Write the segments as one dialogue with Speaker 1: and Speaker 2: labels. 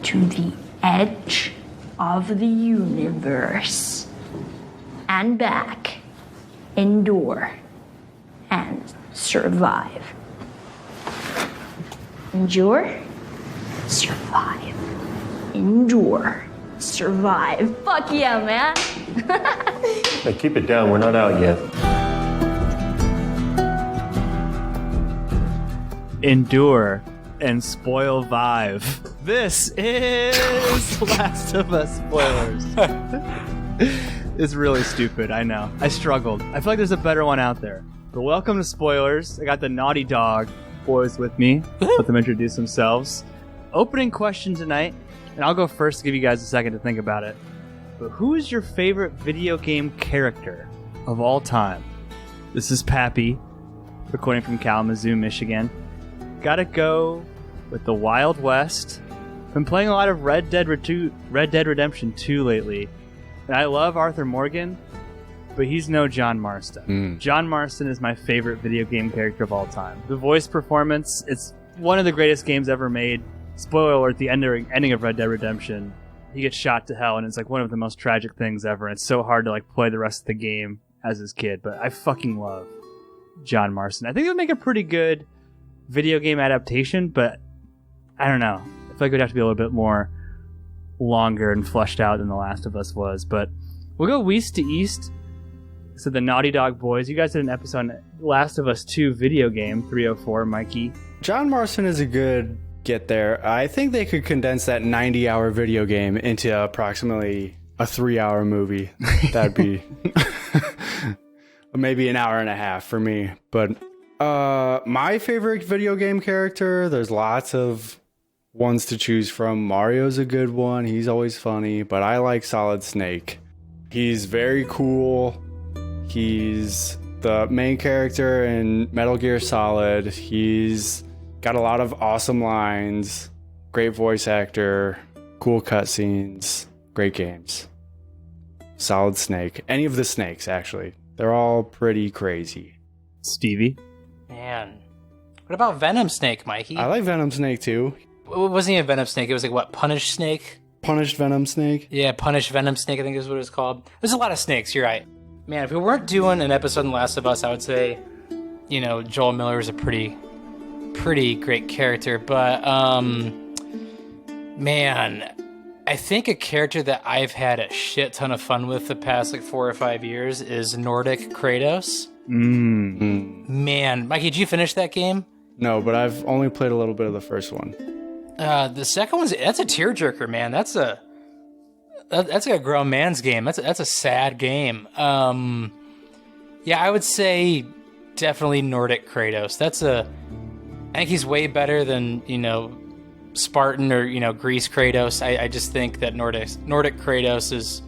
Speaker 1: to the edge of the universe and back. Endure and survive. Endure, survive. Endure, survive. Fuck yeah, man.
Speaker 2: Hey, keep it down. We're not out yet.
Speaker 3: Endure and spoil Vive. This is Last of Us spoilers. It's really stupid, I know. I struggled. I feel like there's a better one out there. But welcome to spoilers. I got the Naughty Dog boys with me. Let them introduce themselves. Opening question tonight, and I'll go first to give you guys a second to think about it. But who is your favorite video game character of all time? This is Pappy, recording from Kalamazoo, Michigan. Gotta go with the Wild West. Been playing a lot of Red Dead Redemption 2 lately. And I love Arthur Morgan, but he's no John Marston. John Marston is my favorite video game character of all time. The voice performance, it's one of the greatest games ever made. Spoiler alert, the ending of Red Dead Redemption, he gets shot to hell, and it's like one of the most tragic things ever. And it's so hard to like play the rest of the game as his kid, but I fucking love John Marston. I think it would make a pretty good video game adaptation, but I don't know. I feel like it would have to be a little bit more longer and fleshed out than The Last of Us was. But we'll go west to east. So the Naughty Dog boys, you guys did an episode on Last of Us 2 video game, 304, Mikey.
Speaker 4: John Marston is a good get there. I think they could condense that 90-hour video game into approximately a 3-hour movie. That'd be maybe an hour and a half for me. But my favorite video game character, there's lots of ones to choose from. Mario's a good one. He's always funny, but I like Solid Snake. He's very cool. He's the main character in Metal Gear Solid. He's got a lot of awesome lines, great voice actor, cool cutscenes, great games. Solid Snake. Any of the snakes, actually. They're all pretty crazy.
Speaker 3: Stevie?
Speaker 5: Man. What about Venom Snake, Mikey?
Speaker 4: I like Venom Snake, too.
Speaker 5: It wasn't even Venom Snake. It was like, what, Punish Snake?
Speaker 4: Punished Venom Snake?
Speaker 5: Yeah, Punish Venom Snake, I think is what it was called. There's a lot of snakes, you're right. Man, if we weren't doing an episode on The Last of Us, I would say, you know, Joel Miller is a pretty great character. But, man, I think a character that I've had a shit ton of fun with the past, like, 4 or 5 years is Nordic Kratos. Man, Mikey, did you finish that game?
Speaker 4: No, but I've only played a little bit of the first one.
Speaker 5: The second that's a tearjerker, man. That's like a grown man's game. That's a sad game. Yeah, I would say definitely Nordic Kratos. I think he's way better than, you know, Spartan or, you know, Greece Kratos. I just think that Nordic Kratos is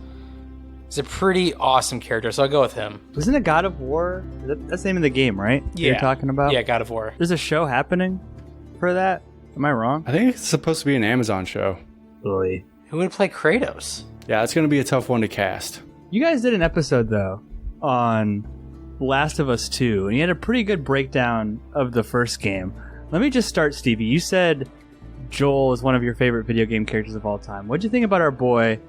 Speaker 5: a pretty awesome character, so I'll go with him.
Speaker 3: Wasn't it God of War? That's the name of the game, right?
Speaker 5: Yeah.
Speaker 3: You're talking about?
Speaker 5: Yeah, God of War.
Speaker 3: There's a show happening for that? Am I wrong?
Speaker 4: I think it's supposed to be an Amazon show.
Speaker 3: Really?
Speaker 5: Who would play Kratos?
Speaker 4: Yeah, it's going to be a tough one to cast.
Speaker 3: You guys did an episode, though, on Last of Us 2, and you had a pretty good breakdown of the first game. Let me just start, Stevie. You said Joel is one of your favorite video game characters of all time. What'd you think about our boy,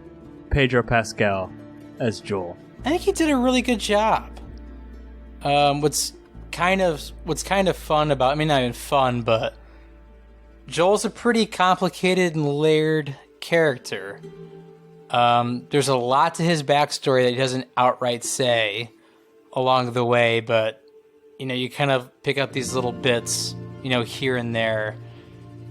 Speaker 3: Pedro Pascal, as Joel?
Speaker 5: I think he did a really good job. What's kind of fun about, I mean, not even fun, but Joel's a pretty complicated and layered character. There's a lot to his backstory that he doesn't outright say along the way, but, you know, you kind of pick up these little bits, you know, here and there.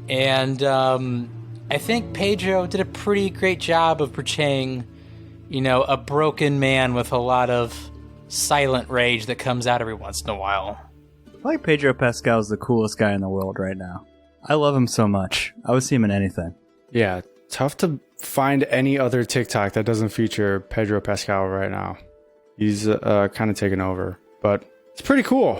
Speaker 5: And I think Pedro did a pretty great job of portraying, you know, a broken man with a lot of silent rage that comes out every once in a while.
Speaker 3: I feel like Pedro Pascal is the coolest guy in the world right now. I love him so much. I would see him in anything.
Speaker 4: Yeah, tough to find any other TikTok that doesn't feature Pedro Pascal right now. He's kind of taken over, but it's pretty cool.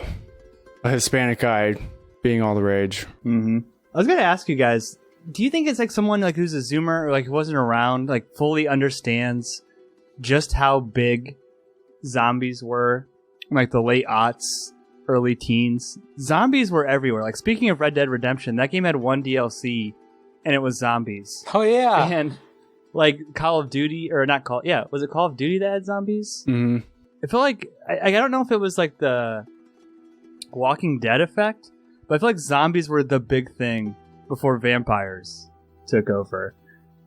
Speaker 4: A Hispanic guy being all the rage.
Speaker 3: Mm-hmm. I was going to ask you guys, do you think it's like someone like who's a Zoomer or like who wasn't around, like fully understands just how big zombies were in like the late aughts, early teens? Zombies were everywhere. Like speaking of Red Dead Redemption, that game had one DLC and it was zombies.
Speaker 5: Oh yeah.
Speaker 3: And like Call of Duty, or not Call, yeah, was it Call of Duty that had zombies?
Speaker 4: Mm-hmm.
Speaker 3: I feel like, I don't know if it was like the Walking Dead effect, but I feel like zombies were the big thing before vampires took over.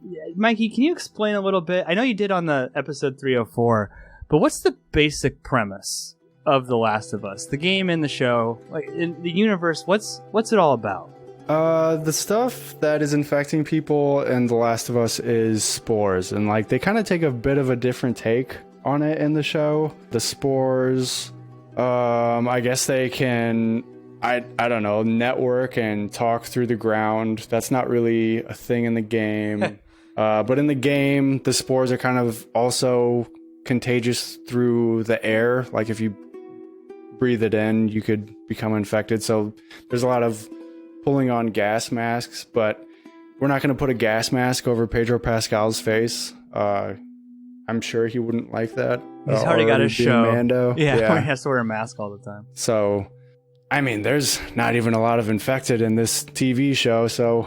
Speaker 3: Yeah, Mikey, can you explain a little bit? I know you did on the episode 304, but what's the basic premise of The Last of Us? The game and the show, like in the universe, what's it all about?
Speaker 4: The stuff that is infecting people in The Last of Us is spores, and like they kind of take a bit of a different take on it in the show. The spores, I guess they can, I don't know, network and talk through the ground. That's not really a thing in the game. But in the game, the spores are kind of also contagious through the air. Like if you breathe it in, you could become infected. So there's a lot of pulling on gas masks, but we're not going to put a gas mask over Pedro Pascal's face. I'm sure he wouldn't like that.
Speaker 3: He's already got his show.
Speaker 4: Mando.
Speaker 3: Yeah, he has to wear a mask all the time.
Speaker 4: So, I mean, there's not even a lot of infected in this TV show. So,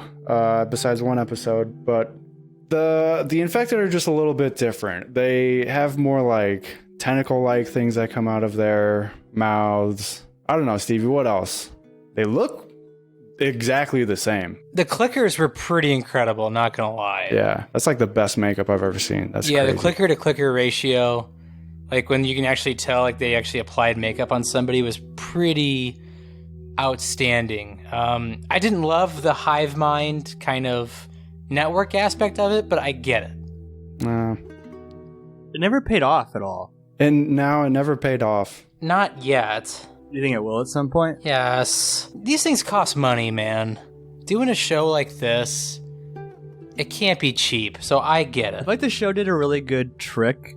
Speaker 4: besides one episode, but the infected are just a little bit different. They have more like tentacle-like things that come out of their mouths. I don't know, Stevie. What else? They look exactly the same.
Speaker 5: The clickers were pretty incredible, not gonna lie.
Speaker 4: Yeah, that's like the best makeup I've ever seen. That's crazy.
Speaker 5: The clicker to clicker ratio, like when you can actually tell like they actually applied makeup on somebody, was pretty outstanding. I didn't love the hive mind kind of network aspect of it, but I get it.
Speaker 3: It never paid off at all.
Speaker 4: And now it never paid off.
Speaker 5: Not yet.
Speaker 3: Do you think it will at some point?
Speaker 5: Yes. These things cost money, man. Doing a show like this, it can't be cheap, so I get
Speaker 3: I
Speaker 5: it.
Speaker 3: feel like the show did a really good trick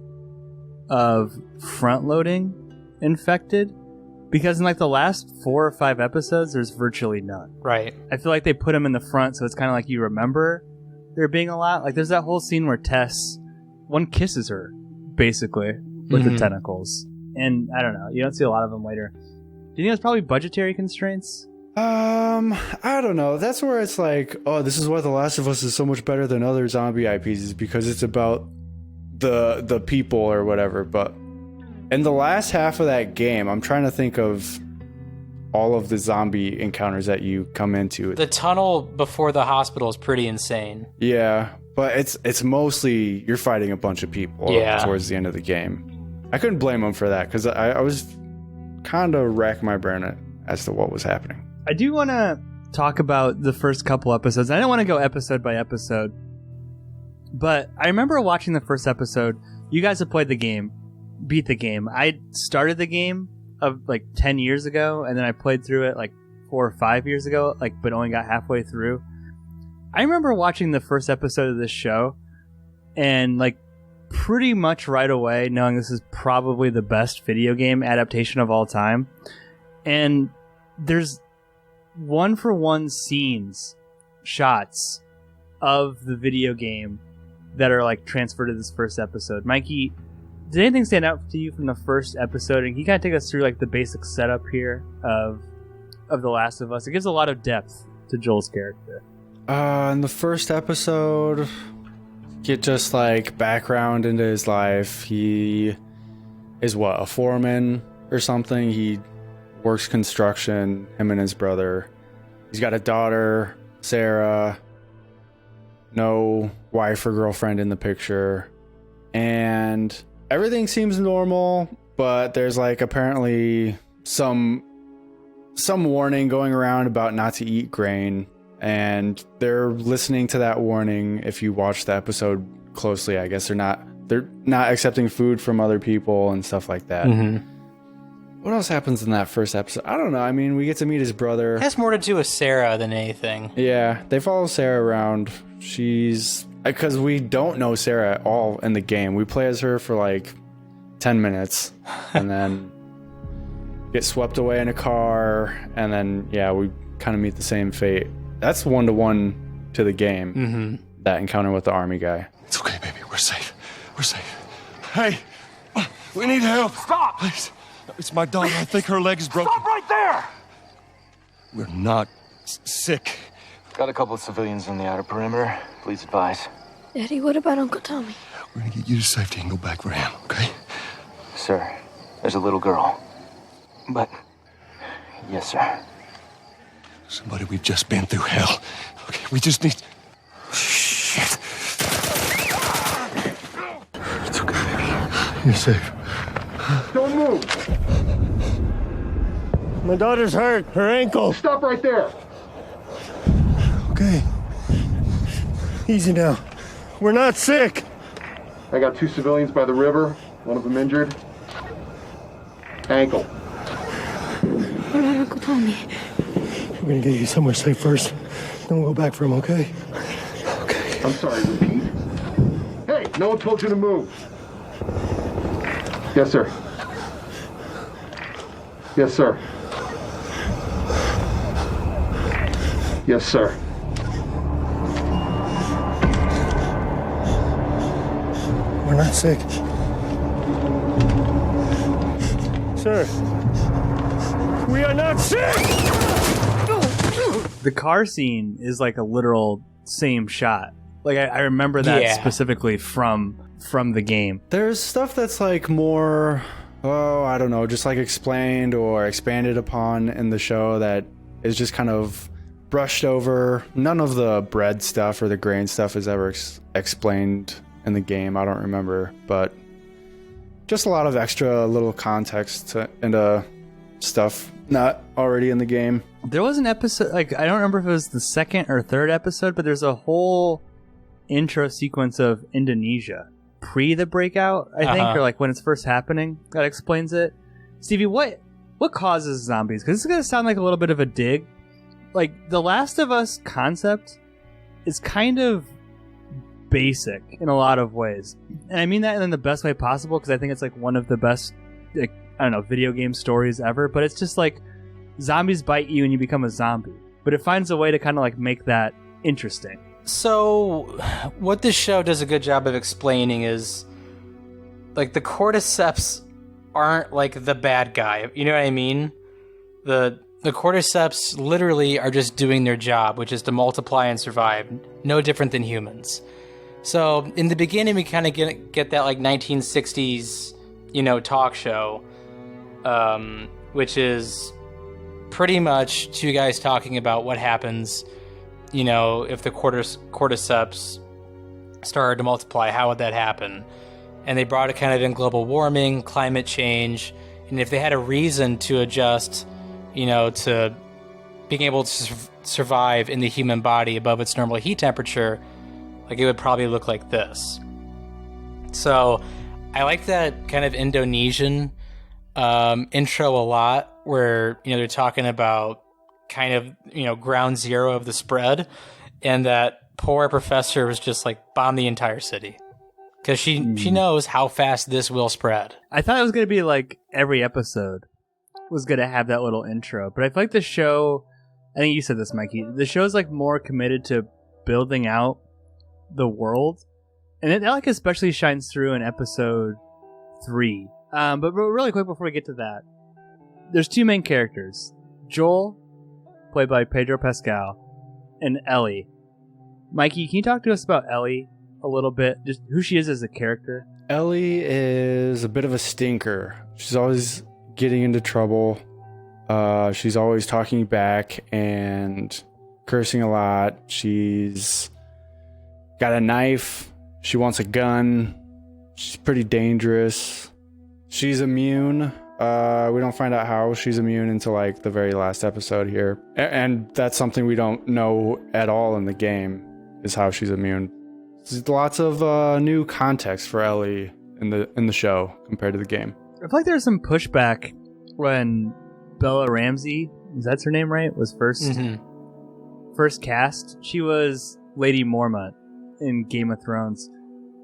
Speaker 3: of front-loading infected, because in like the last 4 or 5 episodes, there's virtually none.
Speaker 5: Right.
Speaker 3: I feel like they put them in the front, so it's kind of like you remember there being a lot. Like there's that whole scene where one kisses her, basically, with the tentacles. And I don't know, you don't see a lot of them later. Do you think it's probably budgetary constraints?
Speaker 4: I don't know. That's where it's like, oh, this is why The Last of Us is so much better than other zombie IPs, is because it's about the people or whatever. But in the last half of that game, I'm trying to think of all of the zombie encounters that you come into.
Speaker 5: The tunnel before the hospital is pretty insane.
Speaker 4: Yeah, but it's mostly you're fighting a bunch of people towards the end of the game. I couldn't blame them for that, because I was kind of racking my brain as to what was happening.
Speaker 3: I do want to talk about the first couple episodes. I don't want to go episode by episode, but I remember watching the first episode. You guys have played the game, beat the game. I started the game of like 10 years ago, and then I played through it like 4 or 5 years ago, like, but only got halfway through. I remember watching the first episode of this show and like pretty much right away knowing this is probably the best video game adaptation of all time. And there's 1-for-1 scenes, shots of the video game that are like transferred to this first episode. Mikey, did anything stand out to you from the first episode? And can you kind of take us through like the basic setup here of The Last of Us? It gives a lot of depth to Joel's character.
Speaker 4: In the first episode, get just like background into his life. He is a foreman or something. He works construction, him and his brother. He's got a daughter, Sarah, no wife or girlfriend in the picture. And everything seems normal, but there's like apparently some warning going around about not to eat grain. And they're listening to that warning. If you watch the episode closely, I guess they're not accepting food from other people and stuff like that.
Speaker 5: Mm-hmm.
Speaker 4: What else happens in that first episode? I don't know. I mean, we get to meet his brother.
Speaker 5: It has more to do with Sarah than anything.
Speaker 4: Yeah, they follow Sarah around. She's... Because we don't know Sarah at all in the game. We play as her for like 10 minutes and then get swept away in a car. And then, yeah, we kind of meet the same fate. That's 1-to-1 to the game.
Speaker 5: Mm-hmm.
Speaker 4: That encounter with the army guy.
Speaker 6: It's okay, baby. We're safe. We're safe. Hey, we need help.
Speaker 7: Stop!
Speaker 6: Please. It's my daughter. I think her leg is broken.
Speaker 7: Stop right there!
Speaker 6: We're not sick.
Speaker 7: Got a couple of civilians on the outer perimeter. Please advise.
Speaker 8: Daddy, what about Uncle Tommy?
Speaker 6: We're gonna get you to safety and go back for him, okay?
Speaker 7: Sir, there's a little girl. But... Yes, sir.
Speaker 6: Somebody, we've just been through hell. Okay, we just need... Shit. It's okay, baby. You're safe. Don't move.
Speaker 2: My daughter's hurt. Her ankle.
Speaker 6: Stop right there.
Speaker 2: Okay. Easy now. We're not sick.
Speaker 6: I got 2 civilians by the river. One of them injured. Ankle.
Speaker 8: What about Uncle Tommy?
Speaker 2: We're gonna get you somewhere safe first. Then we'll go back for him, okay? Okay.
Speaker 6: I'm sorry, repeat. Hey, no one told you to move. Yes, sir. Yes, sir. Yes, sir.
Speaker 2: We're not sick. Sir, we are not sick!
Speaker 3: The car scene is like a literal same shot. Like I remember that specifically from the game.
Speaker 4: There's stuff that's like more, I don't know, just like explained or expanded upon in the show that is just kind of brushed over. None of the bread stuff or the grain stuff is ever explained in the game. I don't remember, but just a lot of extra little context into stuff not already in the game.
Speaker 3: There was an episode, like I don't remember if it was the second or third episode, but there's a whole intro sequence of Indonesia pre the breakout, I think, or like when it's first happening. That explains it. Stevie, what causes zombies? Because this is gonna sound like a little bit of a dig. Like the Last of Us concept is kind of basic in a lot of ways, and I mean that in the best way possible because I think it's like one of the best, like, I don't know, video game stories ever. But it's just like zombies bite you and you become a zombie, but it finds a way to kind of like make that interesting.
Speaker 5: So, what this show does a good job of explaining is, like, the cordyceps aren't like the bad guy. You know what I mean? The cordyceps literally are just doing their job, which is to multiply and survive. No different than humans. So, in the beginning, we kind of get that, like, 1960s, talk show, which is pretty much 2 guys talking about what happens, if the cordyceps started to multiply, how would that happen? And they brought it kind of in global warming, climate change, and if they had a reason to adjust, to being able to survive in the human body above its normal heat temperature, like it would probably look like this. So I like that kind of Indonesian intro a lot, where they're talking about kind of ground zero of the spread, and that poor professor was just like bomb the entire city because she knows how fast this will spread.
Speaker 3: I thought it was going to be like every episode was going to have that little intro, but I feel like the show, I think you said this, Mikey, the show's like more committed to building out the world, and that like especially shines through in episode 3. But really quick before we get to that, there's 2 main characters, Joel, played by Pedro Pascal, and Ellie. Mikey, can you talk to us about Ellie a little bit, just who she is as a character?
Speaker 4: Ellie is a bit of a stinker. She's always getting into trouble. She's always talking back and cursing a lot. She's got a knife. She wants a gun. She's pretty dangerous. She's immune. We don't find out how she's immune until like the very last episode here. And that's something we don't know at all in the game, is how she's immune. There's lots of new context for Ellie in the show compared to the game.
Speaker 3: I feel like there's some pushback when Bella Ramsey, is that her name right, was first cast. She was Lady Mormont in Game of Thrones.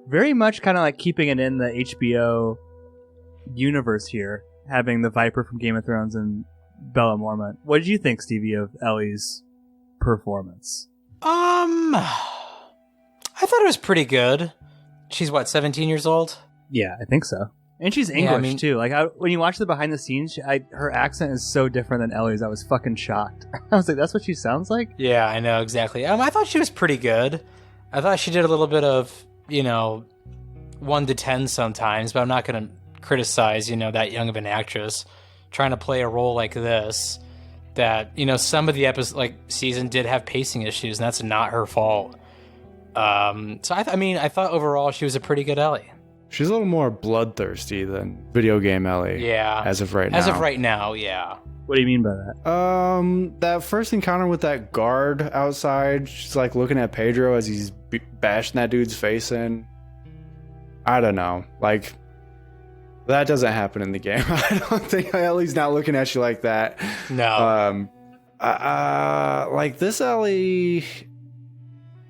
Speaker 3: Very much kind of like keeping it in the HBO universe here, having the Viper from Game of Thrones and Bella Mormont. What did you think, Stevie, of Ellie's performance?
Speaker 5: I thought it was pretty good. She's 17 years old?
Speaker 3: Yeah, I think so. And she's English too. Like when you watch the behind the scenes, her accent is so different than Ellie's. I was fucking shocked. I was like, "That's what she sounds like."
Speaker 5: Yeah, I know exactly. I thought she was pretty good. I thought she did a little bit of 1 to 10 sometimes, but I'm not going to criticize that young of an actress trying to play a role like this. That some of the episodes, season did have pacing issues, and that's not her fault. So I thought overall she was a pretty good Ellie.
Speaker 4: She's a little more bloodthirsty than video game Ellie.
Speaker 5: Yeah.
Speaker 4: As of right now.
Speaker 5: As of right now, yeah.
Speaker 3: What do you mean by that?
Speaker 4: That first encounter with that guard outside, she's like looking at Pedro as he's bashing that dude's face in. I don't know. Like, that doesn't happen in the game. I don't think Ellie's not looking at you like that.
Speaker 5: No.
Speaker 4: Like this Ellie,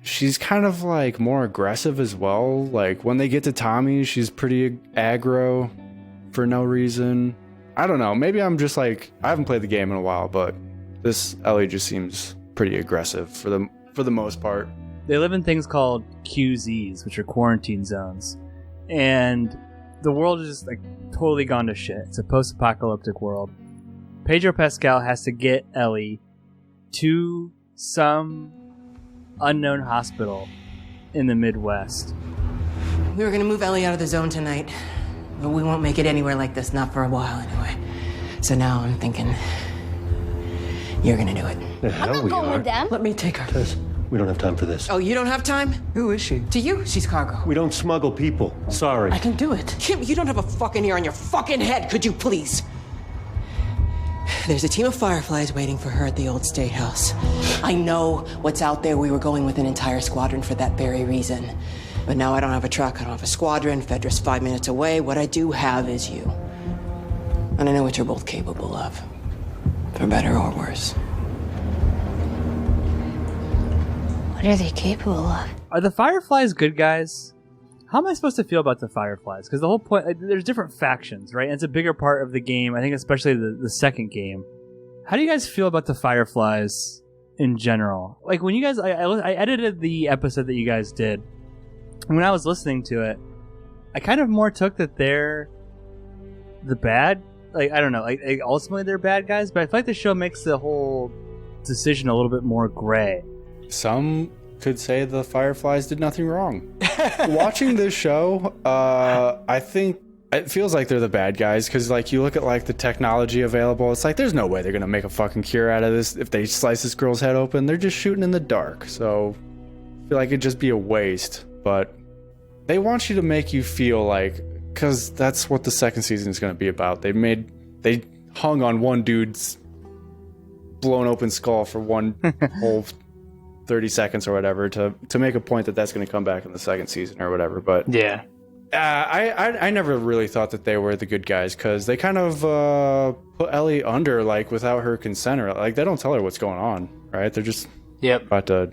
Speaker 4: she's kind of like more aggressive as well. Like when they get to Tommy, she's pretty aggro for no reason. I don't know. Maybe I'm just like, I haven't played the game in a while, but this Ellie just seems pretty aggressive for the most part.
Speaker 3: They live in things called QZs, which are quarantine zones. And the world is just like totally gone to shit. It's a post-apocalyptic world. Pedro Pascal has to get Ellie to some unknown hospital in the Midwest.
Speaker 9: We were going to move Ellie out of the zone tonight, but we won't make it anywhere like this, not for a while anyway. So now I'm thinking you're going to do it.
Speaker 6: The hell
Speaker 8: I'm not
Speaker 6: we
Speaker 8: going
Speaker 6: are.
Speaker 8: with them.
Speaker 9: Let me take her.
Speaker 6: Tess, we don't have time for this.
Speaker 9: Oh, you don't have time?
Speaker 6: Who is she?
Speaker 9: To you, she's cargo.
Speaker 6: We don't smuggle people. Sorry.
Speaker 9: I can do it. Kim, you don't have a fucking ear on your fucking head, could you please? There's a team of fireflies waiting for her at the old state house. I know what's out there. We were going with an entire squadron for that very reason. But now I don't have a truck, I don't have a squadron. Fedra's 5 minutes away. What I do have is you. And I know what you're both capable of. For better or worse.
Speaker 8: What are they capable of?
Speaker 3: Are the Fireflies good guys? How am I supposed to feel about the Fireflies? Because the whole point, there's different factions, right? And it's a bigger part of the game. I think especially the second game. How do you guys feel about the Fireflies in general? Like when you guys, I edited the episode that you guys did. And when I was listening to it, I kind of more took that they're the bad. Like, I don't know. Like ultimately they're bad guys, but I feel like the show makes the whole decision a little bit more gray.
Speaker 4: Some could say the Fireflies did nothing wrong. Watching this show, I think it feels like they're the bad guys because, like, you look at like the technology available. It's like there's no way they're gonna make a fucking cure out of this. If they slice this girl's head open, they're just shooting in the dark. So I feel like it'd just be a waste. But they want you to make you feel like, because that's what the second season is gonna be about. They hung on one dude's blown open skull for one whole 30 seconds or whatever to make a point that that's going to come back in the second season or whatever. But
Speaker 5: yeah,
Speaker 4: I never really thought that they were the good guys because they kind of put Ellie under like without her consent or like they don't tell her what's going on, right? They're just about to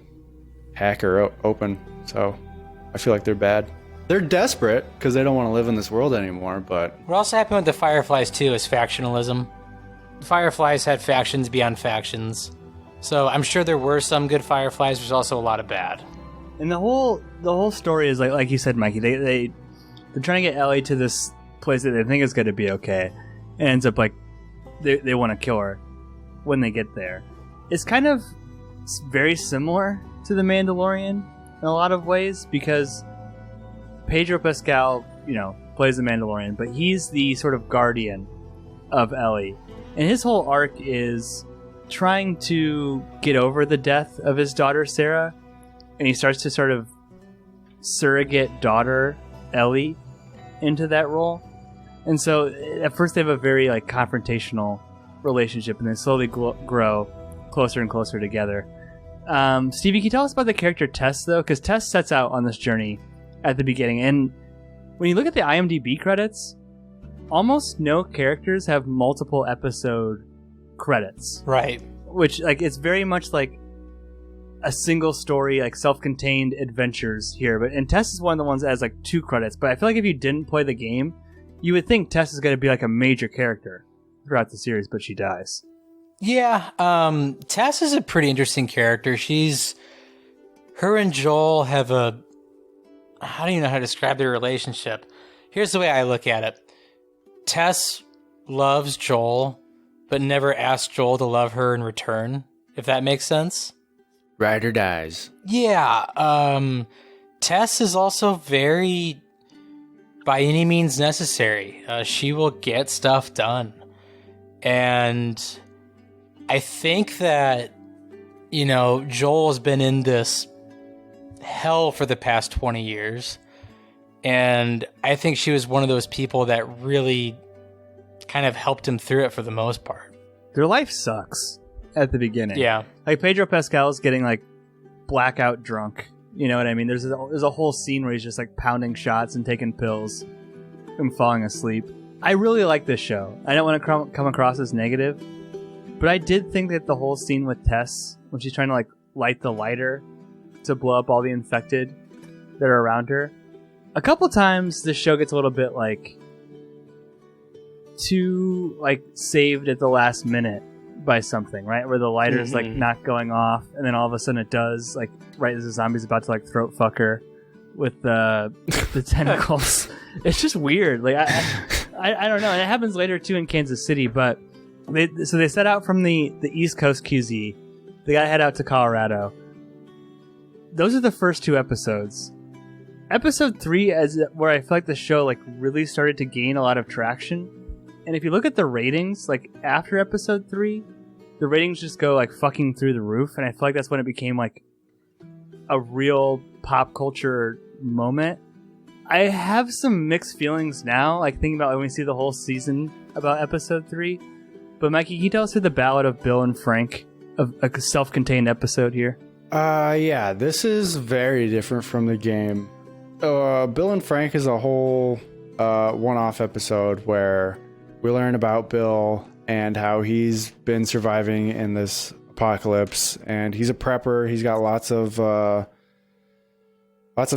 Speaker 4: hack her open. So I feel like they're bad. They're desperate because they don't want to live in this world anymore. But
Speaker 5: what also happened with the Fireflies too is factionalism. The Fireflies had factions beyond factions. So I'm sure there were some good Fireflies. There's also a lot of bad.
Speaker 3: And the whole story is like you said, Mikey. They're trying to get Ellie to this place that they think is going to be okay, and ends up like they want to kill her when they get there. It's kind of very similar to The Mandalorian in a lot of ways because Pedro Pascal, plays the Mandalorian, but he's the sort of guardian of Ellie, and his whole arc is trying to get over the death of his daughter Sarah, and he starts to sort of surrogate daughter Ellie into that role. And so at first they have a very like confrontational relationship, and then slowly grow closer and closer together. Stevie, can you tell us about the character Tess though? Because Tess sets out on this journey at the beginning, and when you look at the IMDb credits, almost no characters have multiple episode credits,
Speaker 5: right?
Speaker 3: Which like it's very much like a single story, like self-contained adventures here. And Tess is one of the ones that has like 2 credits. But I feel like if you didn't play the game, you would think Tess is going to be like a major character throughout the series, but she dies.
Speaker 5: Yeah, Tess is a pretty interesting character. Her and Joel have I don't even know how to describe their relationship. Here's the way I look at it. Tess loves Joel, but never asks Joel to love her in return, if that makes sense.
Speaker 4: Ride or dies.
Speaker 5: Yeah, Tess is also very, by any means necessary. She will get stuff done. And I think that, Joel has been in this hell for the past 20 years. And I think she was one of those people that really kind of helped him through it for the most part.
Speaker 3: Their life sucks at the beginning.
Speaker 5: Yeah.
Speaker 3: Like Pedro Pascal's getting like blackout drunk. You know what I mean? There's a whole scene where he's just like pounding shots and taking pills and falling asleep. I really like this show. I don't want to come across as negative, but I did think that the whole scene with Tess, when she's trying to like light the lighter to blow up all the infected that are around her, a couple times this show gets a little bit like too like saved at the last minute by something, right? Where the lighter's like not going off, and then all of a sudden it does, like right as the zombie's about to like throat fuck her with the tentacles. It's just weird. Like I don't know. And it happens later too in Kansas City, but they set out from the East Coast QZ. They gotta head out to Colorado. Those are the first 2 episodes. Episode 3 is where I feel like the show like really started to gain a lot of traction. And if you look at the ratings, like after episode 3, the ratings just go like fucking through the roof. And I feel like that's when it became like a real pop culture moment. I have some mixed feelings now, like thinking about when we see the whole season about episode 3. But Mikey, can you tell us who the Ballad of Bill and Frank, of a self-contained episode here?
Speaker 4: Yeah, this is very different from the game. Bill and Frank is a whole one-off episode where we learn about Bill and how he's been surviving in this apocalypse, and he's a prepper. He's got lots of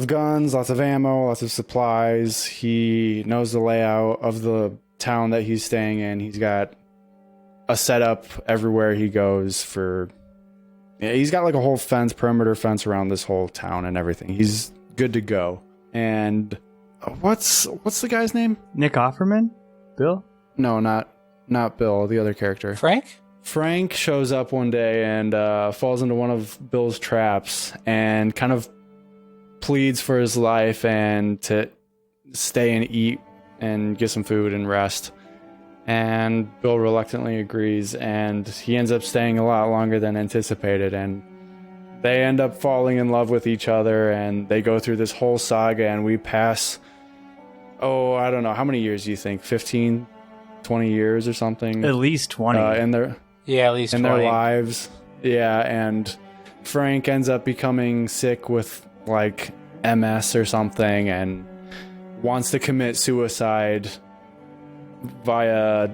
Speaker 4: guns, lots of ammo, lots of supplies. He knows the layout of the town that he's staying in. He's got a setup everywhere he goes for. Yeah, he's got like a whole perimeter fence around this whole town and everything. He's good to go. And what's the guy's name?
Speaker 3: Nick Offerman? Bill?
Speaker 4: No, not Bill, the other character.
Speaker 5: Frank?
Speaker 4: Frank shows up one day and falls into one of Bill's traps and kind of pleads for his life and to stay and eat and get some food and rest. And Bill reluctantly agrees, and he ends up staying a lot longer than anticipated, and they end up falling in love with each other, and they go through this whole saga, and we pass, I don't know, how many years do you think? 15, 20 years or something?
Speaker 3: At least 20.
Speaker 5: At least 20.
Speaker 4: In their lives. Yeah, and Frank ends up becoming sick with, like, MS or something, and wants to commit suicide via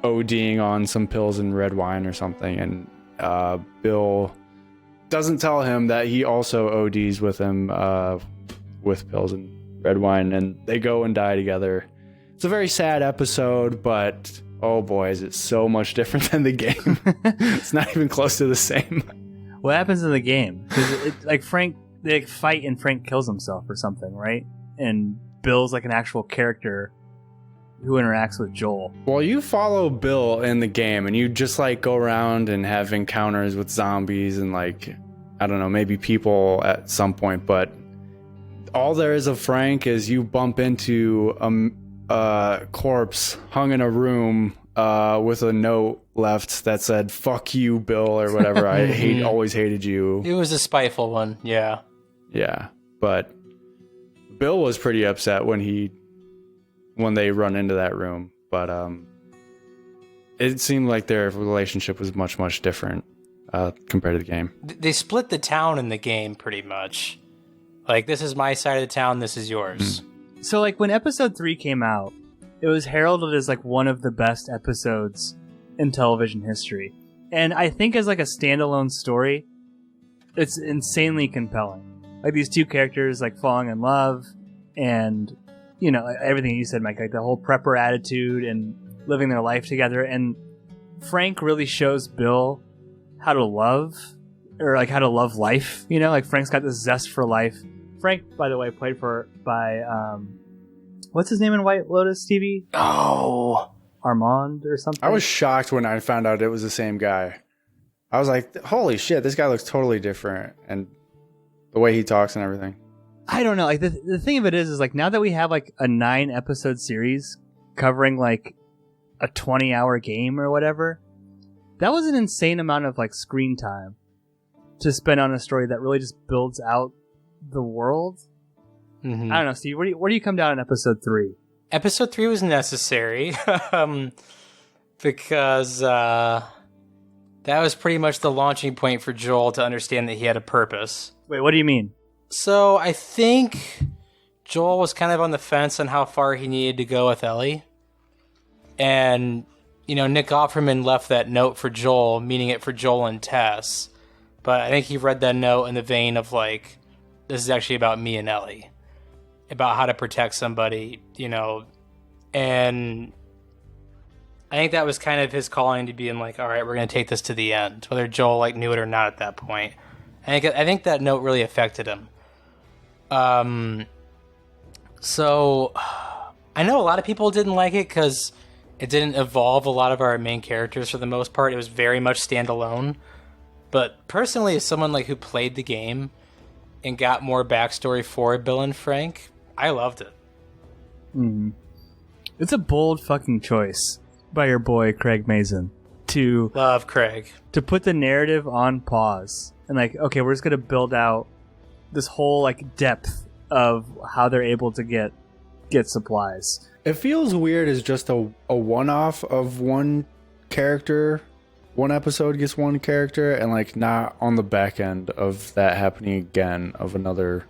Speaker 4: ODing on some pills and red wine or something, and Bill doesn't tell him that he also ODs with him with pills and red wine, and they go and die together. It's a very sad episode, but oh boy, is it so much different than the game. It's not even close to the same.
Speaker 3: What happens in the game? Because like Frank, they like fight and Frank kills himself or something, right? And Bill's like an actual character who interacts with Joel.
Speaker 4: Well, you follow Bill in the game, and you just like go around and have encounters with zombies and like, I don't know, maybe people at some point, but all there is of Frank is you bump into a corpse hung in a room with a note left that said "fuck you, Bill" or whatever. I always hated you.
Speaker 5: It was a spiteful one. Yeah,
Speaker 4: but Bill was pretty upset when they run into that room, but it seemed like their relationship was much, much different compared to the game.
Speaker 5: They split the town in the game pretty much. Like, this is my side of the town, this is yours.
Speaker 3: So like when episode 3 came out, it was heralded as like one of the best episodes in television history. And I think as like a standalone story, it's insanely compelling. Like these two characters like falling in love, and you know, everything you said, Mike, like the whole prepper attitude and living their life together. And Frank really shows Bill how to love, or like how to love life. You know, like Frank's got this zest for life. Frank, by the way, played by What's his name in White Lotus, Stevie?
Speaker 5: Oh,
Speaker 3: Armand or something?
Speaker 4: I was shocked when I found out it was the same guy. I was like, holy shit, this guy looks totally different. And the way he talks and everything.
Speaker 3: I don't know. Like the thing of it is like now that we have like a 9-episode series covering like a 20-hour game or whatever, that was an insane amount of like screen time to spend on a story that really just builds out the world.
Speaker 5: Mm-hmm.
Speaker 3: I don't know, Steve. Where do you come down on episode 3?
Speaker 5: Episode 3 was necessary because that was pretty much the launching point for Joel to understand that he had a purpose.
Speaker 3: Wait, what do you mean?
Speaker 5: So I think Joel was kind of on the fence on how far he needed to go with Ellie. And, you know, Nick Offerman left that note for Joel, meaning it for Joel and Tess. But I think he read that note in the vein of, like, this is actually about me and Ellie. About how to protect somebody, you know. And I think that was kind of his calling to being like, all right, we're going to take this to the end. Whether Joel, like, knew it or not at that point. I think that note really affected him. So I know a lot of people didn't like it because it didn't evolve a lot of our main characters for the most part. It was very much standalone. But personally, as someone like who played the game and got more backstory for Bill and Frank, I loved it.
Speaker 3: Mm-hmm. It's a bold fucking choice by your boy Craig Mazin to
Speaker 5: love Craig
Speaker 3: to put the narrative on pause and like, okay, we're just gonna build out this whole like depth of how they're able to get supplies.
Speaker 4: It feels weird as just a one-off of one character. One episode gets one character, and like not on the back end of that happening again of another.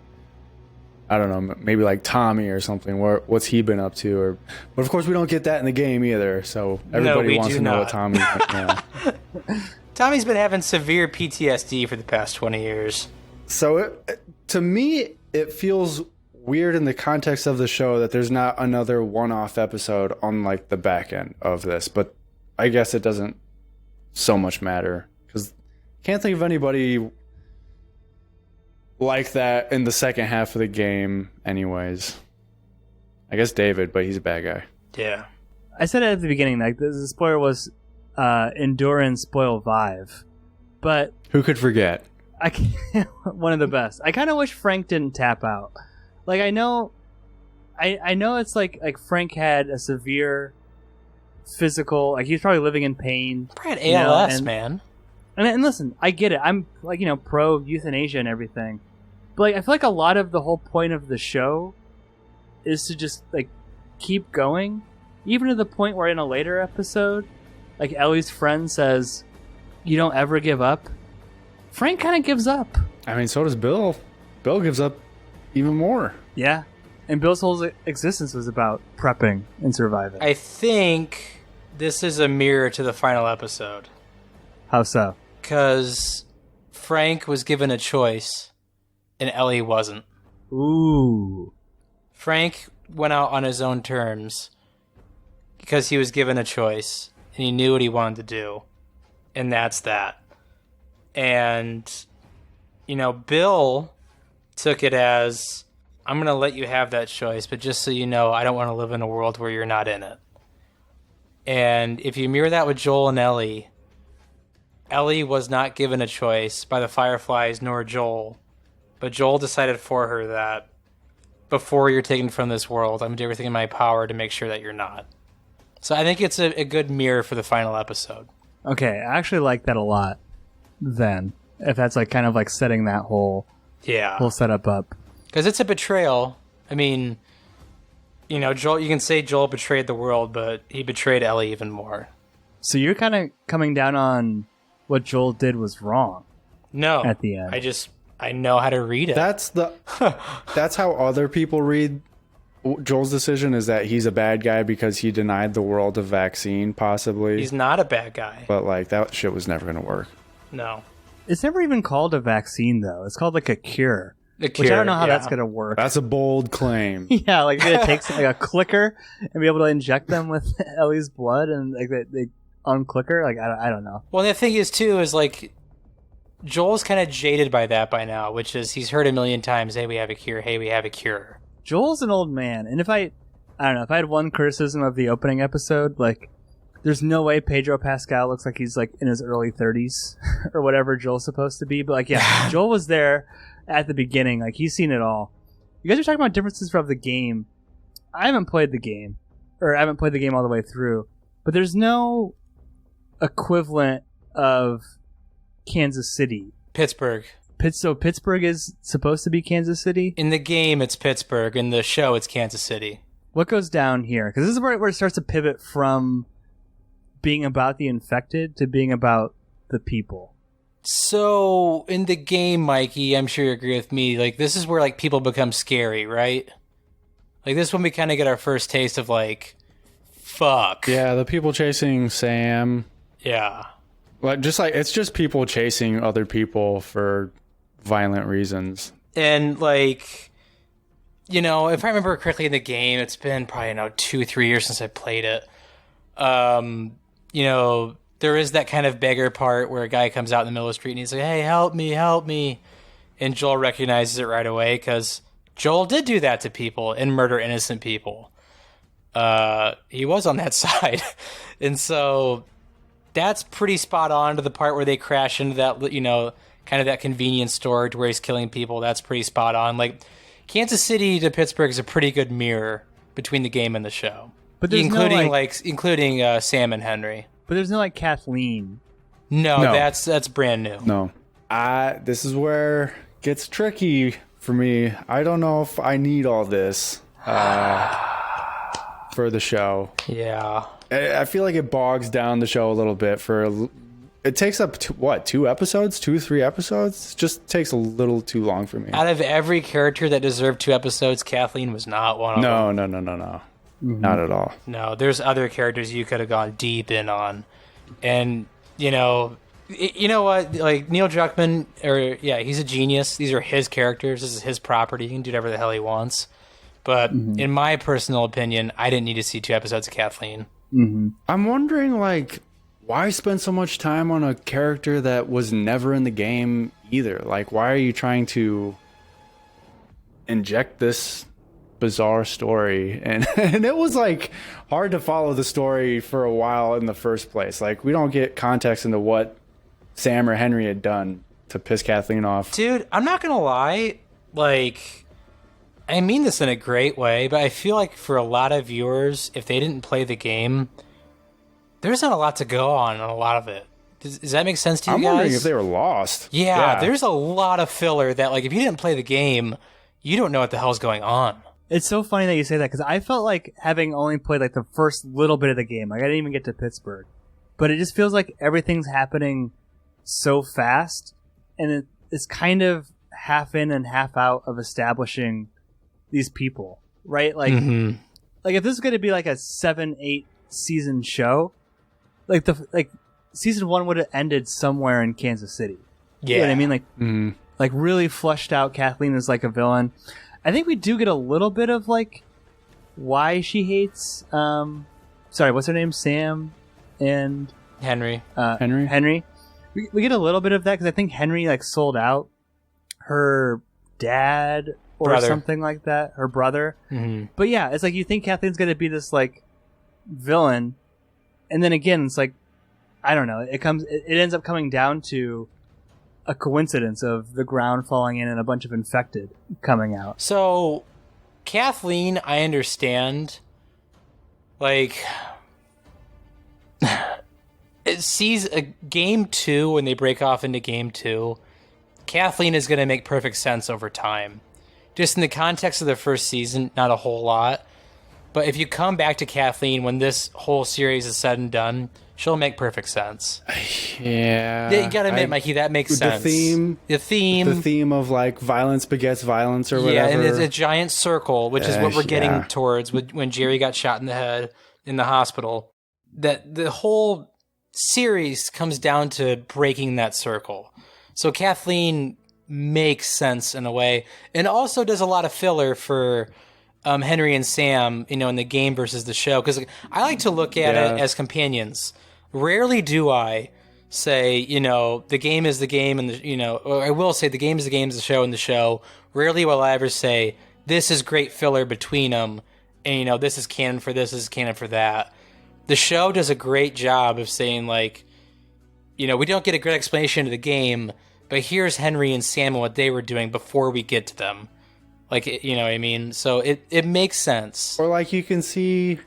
Speaker 4: I don't know, maybe like Tommy or something. What's he been up to? But of course, we don't get that in the game either. So everybody wants to know what Tommy. Yeah.
Speaker 5: Tommy's been having severe PTSD for the past 20 years.
Speaker 4: So to me, it feels weird in the context of the show that there's not another one-off episode on like the back end of this. But I guess it doesn't so much matter because I can't think of anybody like that in the second half of the game anyways. I guess David, but he's a bad guy.
Speaker 5: Yeah.
Speaker 3: I said it at the beginning, like the spoiler was endure and spoil Vive. But
Speaker 4: who could forget?
Speaker 3: I can't, one of the best. I kind of wish Frank didn't tap out. Like I know it's like Frank had a severe physical, like he's probably living in pain.
Speaker 5: Probably had ALS, man.
Speaker 3: And listen, I get it. I'm like, you know, pro euthanasia and everything. But like I feel like a lot of the whole point of the show is to just like keep going. Even to the point where in a later episode, like Ellie's friend says, "You don't ever give up." Frank kind of gives up.
Speaker 4: I mean, so does Bill. Bill gives up even more.
Speaker 3: Yeah. And Bill's whole existence was about prepping and surviving.
Speaker 5: I think this is a mirror to the final episode.
Speaker 3: How so?
Speaker 5: Because Frank was given a choice and Ellie wasn't.
Speaker 3: Ooh.
Speaker 5: Frank went out on his own terms because he was given a choice and he knew what he wanted to do. And that's that. And, you know, Bill took it as, I'm going to let you have that choice, but just so you know, I don't want to live in a world where you're not in it. And if you mirror that with Joel and Ellie, Ellie was not given a choice by the Fireflies nor Joel, but Joel decided for her that before you're taken from this world, I'm going to do everything in my power to make sure that you're not. So I think it's a good mirror for the final episode.
Speaker 3: Okay, I actually like that a lot then, if that's like kind of like setting that whole setup up.
Speaker 5: Because it's a betrayal. I mean, you know, Joel. You can say Joel betrayed the world, but he betrayed Ellie even more.
Speaker 3: So you're kind of coming down on what Joel did was wrong.
Speaker 5: No,
Speaker 3: at the end.
Speaker 5: I know how to read it.
Speaker 4: That's how other people read Joel's decision, is that he's a bad guy because he denied the world a vaccine, possibly.
Speaker 5: He's not a bad guy.
Speaker 4: But like that shit was never going to work.
Speaker 5: No.
Speaker 3: It's never even called a vaccine, though. It's called like a cure.
Speaker 5: Which I
Speaker 3: don't know how that's going to work.
Speaker 4: That's a bold claim.
Speaker 3: Yeah, like it takes like a clicker and be able to inject them with Ellie's blood and like they unclicker. Like I don't know.
Speaker 5: Well, the thing is too is like Joel's kind of jaded by that by now, which is he's heard a million times, "Hey, we have a cure. Hey, we have a cure."
Speaker 3: Joel's an old man, and if I I don't know. If I had one criticism of the opening episode, like, there's no way Pedro Pascal looks like he's, like, in his early 30s or whatever Joel's supposed to be. But, like, yeah, Joel was there at the beginning. Like, he's seen it all. You guys are talking about differences from the game. I haven't played the game, or I haven't played the game all the way through. But there's no equivalent of Kansas City.
Speaker 5: Pittsburgh.
Speaker 3: So Pittsburgh is supposed to be Kansas City?
Speaker 5: In the game, it's Pittsburgh. In the show, it's Kansas City.
Speaker 3: What goes down here? Because this is where it starts to pivot from being about the infected to being about the people.
Speaker 5: So, in the game, Mikey, I'm sure you agree with me, like, this is where, like, people become scary, right? Like, this is when we kind of get our first taste of, like, fuck.
Speaker 4: Yeah, the people chasing Sam.
Speaker 5: Yeah.
Speaker 4: Like, it's just people chasing other people for violent reasons.
Speaker 5: And, like, you know, if I remember correctly in the game, it's been probably, 2-3 years since I played it. You know, there is that kind of beggar part where a guy comes out in the middle of the street and he's like, hey, help me, help me. And Joel recognizes it right away because Joel did do that to people and murder innocent people. He was on that side. And so that's pretty spot on to the part where they crash into that, you know, kind of that convenience store to where he's killing people. That's pretty spot on. Like, Kansas City to Pittsburgh is a pretty good mirror between the game and the show.
Speaker 3: But there's
Speaker 5: including Sam and Henry.
Speaker 3: But there's no, like, Kathleen.
Speaker 5: No, that's brand new.
Speaker 4: No. This is where it gets tricky for me. I don't know if I need all this for the show.
Speaker 5: Yeah.
Speaker 4: I feel like it bogs down the show a little bit it takes up 2 episodes, 2-3 episodes. It just takes a little too long for me.
Speaker 5: Out of every character that deserved 2 episodes, Kathleen was not one of them.
Speaker 4: No. Mm-hmm. Not at all.
Speaker 5: No, there's other characters you could have gone deep in on. And, you know what? Like, Neil Druckmann, he's a genius. These are his characters. This is his property. He can do whatever the hell he wants. But in my personal opinion, I didn't need to see 2 episodes of Kathleen.
Speaker 3: Mm-hmm.
Speaker 4: I'm wondering, like, why spend so much time on a character that was never in the game either? Like, why are you trying to inject this bizarre story? And it was, like, hard to follow the story for a while in the first place. Like, we don't get context into what Sam or Henry had done to piss Kathleen off.
Speaker 5: Dude, I'm not gonna lie, like, I mean this in a great way, but I feel like for a lot of viewers, if they didn't play the game, there's not a lot to go on a lot of it. Does that make sense to you guys?
Speaker 4: I'm wondering if they were lost.
Speaker 5: Yeah, there's a lot of filler that, like, if you didn't play the game, you don't know what the hell's going on.
Speaker 3: It's so funny that you say that, because I felt like having only played, like, the first little bit of the game, like, I didn't even get to Pittsburgh, but it just feels like everything's happening so fast, and it's kind of half in and half out of establishing these people, right? Like, like, if this is going to be like a 7-8 season show, like season 1 would have ended somewhere in Kansas City.
Speaker 5: Yeah,
Speaker 3: you know what I mean? Like, like, really flushed out Kathleen as, like, a villain. I think we do get a little bit of, like, why she hates what's her name? Sam and
Speaker 5: Henry.
Speaker 3: Henry. We get a little bit of that because I think Henry, like, sold out her dad or something like that, her brother. But yeah, it's like you think Kathleen's gonna be this, like, villain, and then again it's like, I don't know, it ends up coming down to a coincidence of the ground falling in and a bunch of infected coming out.
Speaker 5: So Kathleen, I understand, like, it sees a game 2 when they break off into game 2. Kathleen is going to make perfect sense over time. Just in the context of the first season, not a whole lot. But if you come back to Kathleen when this whole series is said and done, she'll make perfect sense.
Speaker 4: Yeah.
Speaker 5: You gotta admit, Mikey, that makes sense. The theme
Speaker 4: of, like, violence begets violence or whatever.
Speaker 5: Yeah, and it's a giant circle, which is what we're getting towards when Jerry got shot in the head in the hospital. That the whole series comes down to breaking that circle. So Kathleen makes sense in a way, and also does a lot of filler for Henry and Sam, you know, in the game versus the show, because I like to look at it as companions. Rarely do I say, you know, the game is the game, and the, you know, or I will say the game is the game, is the show, and the show. Rarely will I ever say this is great filler between them, and you know, this is canon for this is canon for that. The show does a great job of saying, like, you know, we don't get a great explanation of the game, but here's Henry and Sam and what they were doing before we get to them. Like, you know what I mean? So it makes sense.
Speaker 4: Or like you can see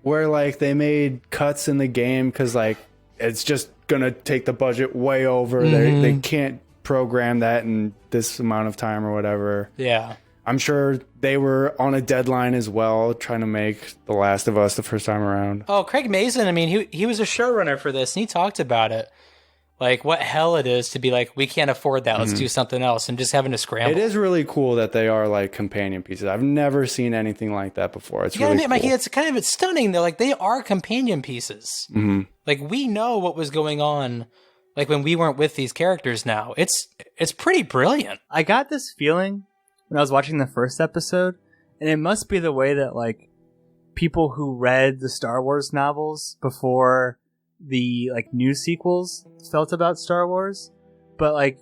Speaker 4: where like they made cuts in the game because like it's just gonna take the budget way over. They can't program that in this amount of time or whatever.
Speaker 5: Yeah.
Speaker 4: I'm sure they were on a deadline as well, trying to make The Last of Us the first time around.
Speaker 5: Oh, Craig Mazin, I mean, he was a showrunner for this, and he talked about it. Like, what hell it is to be like, we can't afford that, let's do something else, and just having to scramble.
Speaker 4: It is really cool that they are, like, companion pieces. I've never seen anything like that before. It's really cool.
Speaker 5: Mikey, it's kind of stunning, though. Like, they are companion pieces. Like, we know what was going on, like, when we weren't with these characters now. It's pretty brilliant.
Speaker 3: I got this feeling when I was watching the first episode, and it must be the way that, like, people who read the Star Wars novels before the, like, new sequels felt about Star Wars. But, like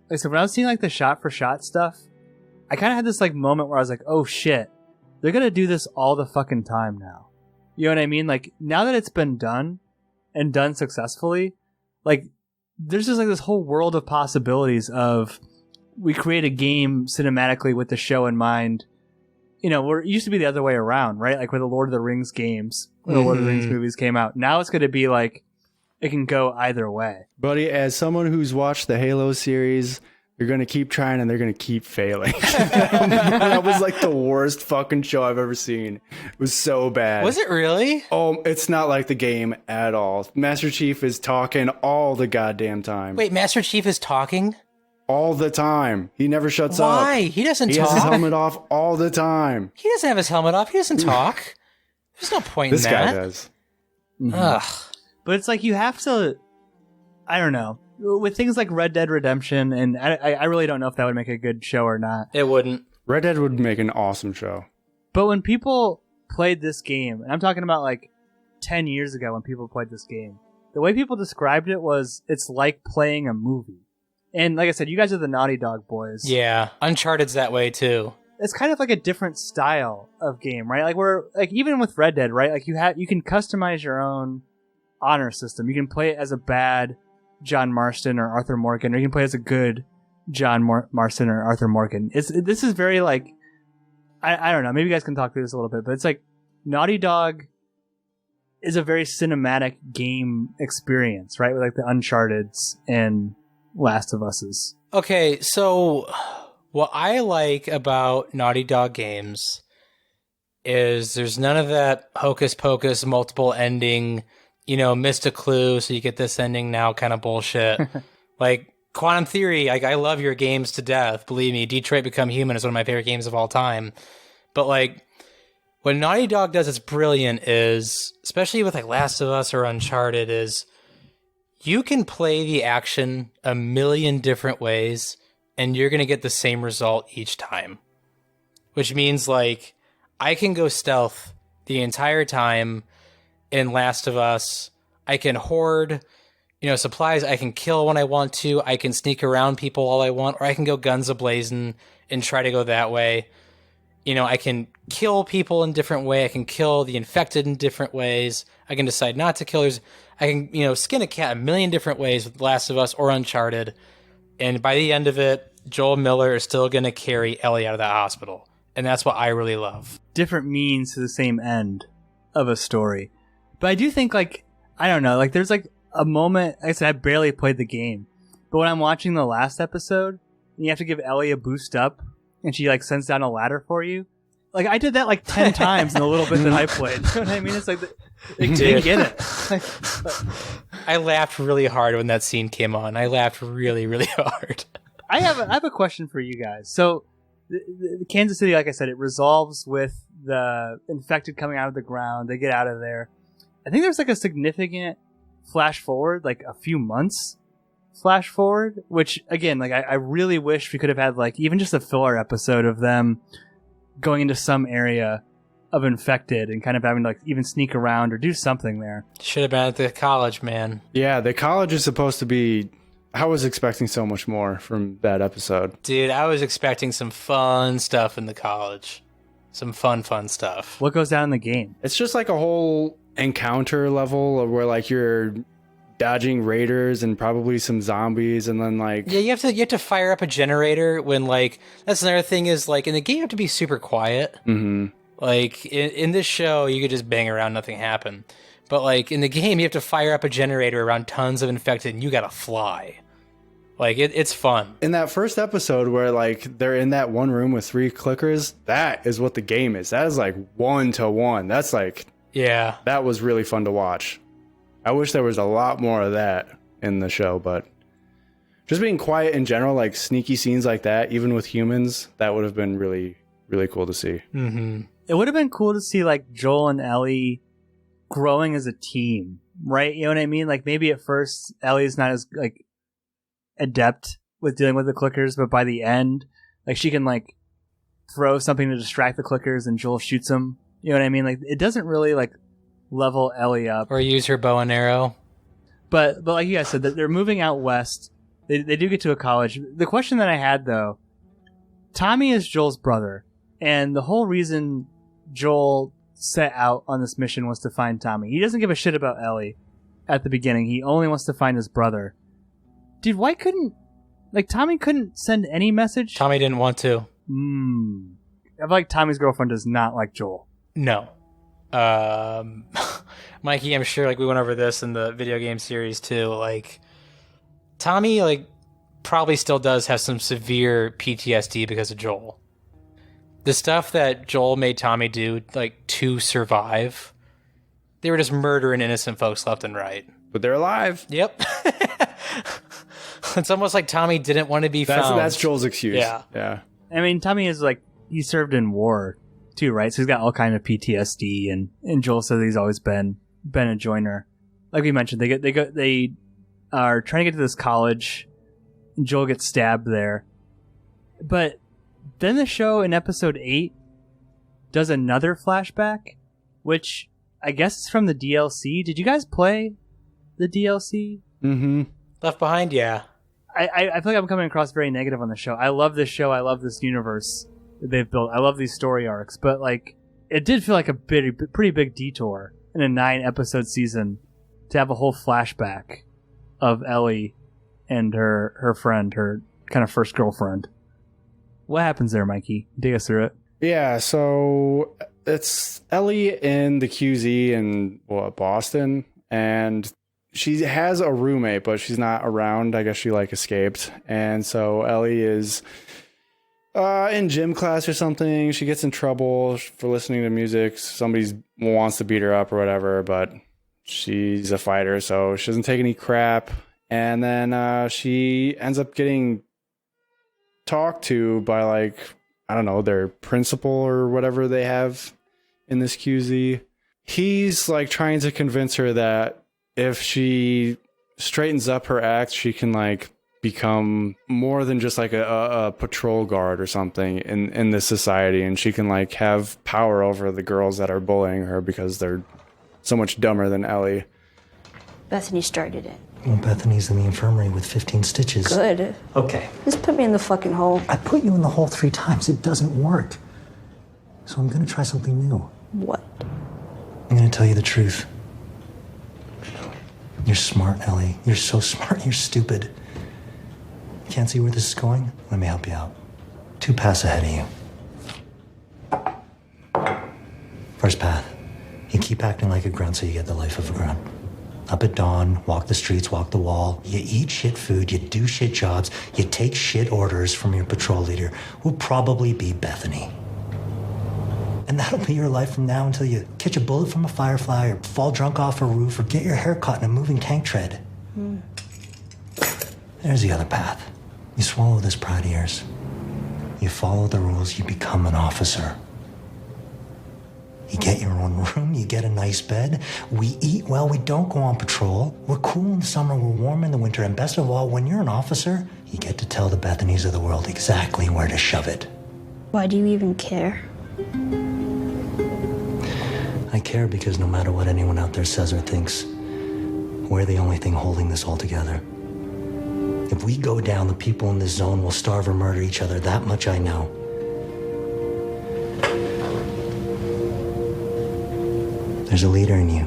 Speaker 3: I said, when I was seeing, like, the shot-for-shot stuff, I kind of had this, like, moment where I was like, oh, shit, they're gonna do this all the fucking time now. You know what I mean? Like, now that it's been done, and done successfully, like, there's just, like, this whole world of possibilities of we create a game cinematically with the show in mind. You know, it used to be the other way around, right? Like with the Lord of the Rings games, when the Lord of the Rings movies came out. Now it's going to be like, it can go either way.
Speaker 4: Buddy, as someone who's watched the Halo series, you're going to keep trying and they're going to keep failing. That was like the worst fucking show I've ever seen. It was so bad.
Speaker 5: Was it really?
Speaker 4: Oh, it's not like the game at all. Master Chief is talking all the goddamn time.
Speaker 5: Wait, Master Chief is talking?
Speaker 4: All the time. He never shuts up.
Speaker 5: Why? He doesn't talk.
Speaker 4: He has his helmet off all the time.
Speaker 5: He doesn't have his helmet off. He doesn't talk. There's no point in that.
Speaker 4: This guy does.
Speaker 5: Ugh.
Speaker 3: But it's like you have to, I don't know, with things like Red Dead Redemption, and I really don't know if that would make a good show or not.
Speaker 5: It wouldn't.
Speaker 4: Red Dead would make an awesome show.
Speaker 3: But when people played this game, and I'm talking about like 10 years ago when people played this game, the way people described it was it's like playing a movie. And like I said, you guys are the Naughty Dog boys.
Speaker 5: Yeah, Uncharted's that way too.
Speaker 3: It's kind of like a different style of game, right? Like we're like even with Red Dead, right? Like you can customize your own honor system. You can play it as a bad John Marston or Arthur Morgan, or you can play as a good John Marston or Arthur Morgan. This is very like I don't know. Maybe you guys can talk through this a little bit, but it's like Naughty Dog is a very cinematic game experience, right? With like the Uncharted's and Last of Us's.
Speaker 5: Okay, so what I like about Naughty Dog games is there's none of that hocus pocus, multiple ending, you know, missed a clue, so you get this ending now kind of bullshit. Like Quantum Theory, like I love your games to death. Believe me, Detroit Become Human is one of my favorite games of all time. But like what Naughty Dog does that's brilliant is, especially with like Last of Us or Uncharted, is you can play the action a million different ways and you're going to get the same result each time. Which means like I can go stealth the entire time in Last of Us. I can hoard, you know, supplies. I can kill when I want to. I can sneak around people all I want, or I can go guns a-blazing and try to go that way. You know, I can kill people in different ways. I can kill the infected in different ways. I can decide not to kill. I can, you know, skin a cat a million different ways with Last of Us or Uncharted. And by the end of it, Joel Miller is still going to carry Ellie out of that hospital. And that's what I really love.
Speaker 3: Different means to the same end of a story. But I do think, like, I don't know, like, there's, like, a moment, like I said, I barely played the game. But when I'm watching the last episode, and you have to give Ellie a boost up, and she, like, sends down a ladder for you. Like, I did that, like, 10 times in the little bit that I played. You know what I mean? It's like, they get it.
Speaker 5: I laughed really hard when that scene came on. I laughed really, really hard.
Speaker 3: I have a question for you guys. So, the Kansas City, like I said, it resolves with the infected coming out of the ground. They get out of there. I think there's like a significant flash forward, like a few months flash forward, which again, like I really wish we could have had like even just a filler episode of them going into some area of infected and kind of having to like even sneak around or do something there.
Speaker 5: Should have been at the college, man.
Speaker 4: Yeah, the college is supposed to be... I was expecting so much more from that episode.
Speaker 5: Dude, I was expecting some fun stuff in the college. Some fun stuff.
Speaker 3: What goes down in the game?
Speaker 4: It's just like a whole encounter level where like you're dodging raiders and probably some zombies, and then like
Speaker 5: you have to fire up a generator when like that's another thing is like in the game you have to be super quiet.
Speaker 4: Mm-hmm.
Speaker 5: Like in this show you could just bang around, nothing happened, but like in the game you have to fire up a generator around tons of infected and you gotta fly. Like it's fun.
Speaker 4: In that first episode where like they're in that one room with 3 clickers, that is what the game is. That is like 1-to-1. That's like,
Speaker 5: yeah,
Speaker 4: that was really fun to watch. I wish there was a lot more of that in the show, but just being quiet in general, like sneaky scenes like that, even with humans, that would have been really, really cool to see.
Speaker 5: Mm-hmm.
Speaker 3: It would have been cool to see like Joel and Ellie growing as a team, right? You know what I mean? Like maybe at first Ellie's not as like adept with dealing with the clickers, but by the end, like she can like throw something to distract the clickers and Joel shoots them. You know what I mean? Like it doesn't really like level Ellie up
Speaker 5: or use her bow and arrow.
Speaker 3: But like you guys said, that they're moving out west. They do get to a college. The question that I had though, Tommy is Joel's brother, and the whole reason Joel set out on this mission was to find Tommy. He doesn't give a shit about Ellie at the beginning. He only wants to find his brother. Dude, why couldn't... Like, Tommy couldn't send any message?
Speaker 5: Tommy didn't want to.
Speaker 3: I feel like Tommy's girlfriend does not like Joel.
Speaker 5: No. Mikey, I'm sure, like, we went over this in the video game series, too. Like, Tommy, like, probably still does have some severe PTSD because of Joel. The stuff that Joel made Tommy do, like, to survive, they were just murdering innocent folks left and right.
Speaker 4: But they're alive.
Speaker 5: Yep. It's almost like Tommy didn't want to be found.
Speaker 4: That's Joel's excuse.
Speaker 5: Yeah.
Speaker 3: I mean, Tommy is like, he served in war too, right? So he's got all kind of PTSD, and Joel says he's always been a joiner. Like we mentioned, they are trying to get to this college, and Joel gets stabbed there. But then the show in episode 8 does another flashback, which I guess is from the DLC. Did you guys play the DLC?
Speaker 4: Mm-hmm.
Speaker 5: Left Behind, yeah.
Speaker 3: I feel like I'm coming across very negative on the show. I love this show. I love this universe that they've built. I love these story arcs. But like, it did feel like a pretty big detour in a 9-episode season to have a whole flashback of Ellie and her friend, her kind of first girlfriend. What happens there, Mikey? Dig us through it.
Speaker 4: Yeah, so it's Ellie in the QZ in Boston, and she has a roommate, but she's not around. I guess she like escaped. And so Ellie is in gym class or something. She gets in trouble for listening to music. Somebody wants to beat her up or whatever, but she's a fighter, so she doesn't take any crap. And then she ends up getting talked to by like, I don't know, their principal or whatever they have in this QZ. He's like trying to convince her that if she straightens up her act, she can like become more than just like a patrol guard or something in this society, and she can like have power over the girls that are bullying her because they're so much dumber than Ellie.
Speaker 8: Bethany started it.
Speaker 10: Well, Bethany's in the infirmary with 15 stitches.
Speaker 8: Good.
Speaker 10: Okay.
Speaker 8: Just put me in the fucking hole.
Speaker 10: I put you in the hole 3 times. It doesn't work. So I'm gonna try something new.
Speaker 8: What?
Speaker 10: I'm gonna tell you the truth. You're smart, Ellie. You're so smart, you're stupid. Can't see where this is going? Let me help you out. 2 paths ahead of you. First path. You keep acting like a grunt so you get the life of a grunt. Up at dawn, walk the streets, walk the wall. You eat shit food, you do shit jobs, you take shit orders from your patrol leader, who'll probably be Bethany. And that'll be your life from now until you catch a bullet from a firefly or fall drunk off a roof or get your hair caught in a moving tank tread. There's the other path. You swallow this pride of yours. You follow the rules, you become an officer. You get your own room, you get a nice bed. We eat well, we don't go on patrol. We're cool in the summer, we're warm in the winter, and best of all, when you're an officer, you get to tell the Bethanys of the world exactly where to shove it.
Speaker 8: Why do you even care?
Speaker 10: I care because no matter what anyone out there says or thinks, we're the only thing holding this all together. If we go down, the people in this zone will starve or murder each other. That much I know. There's a leader in you.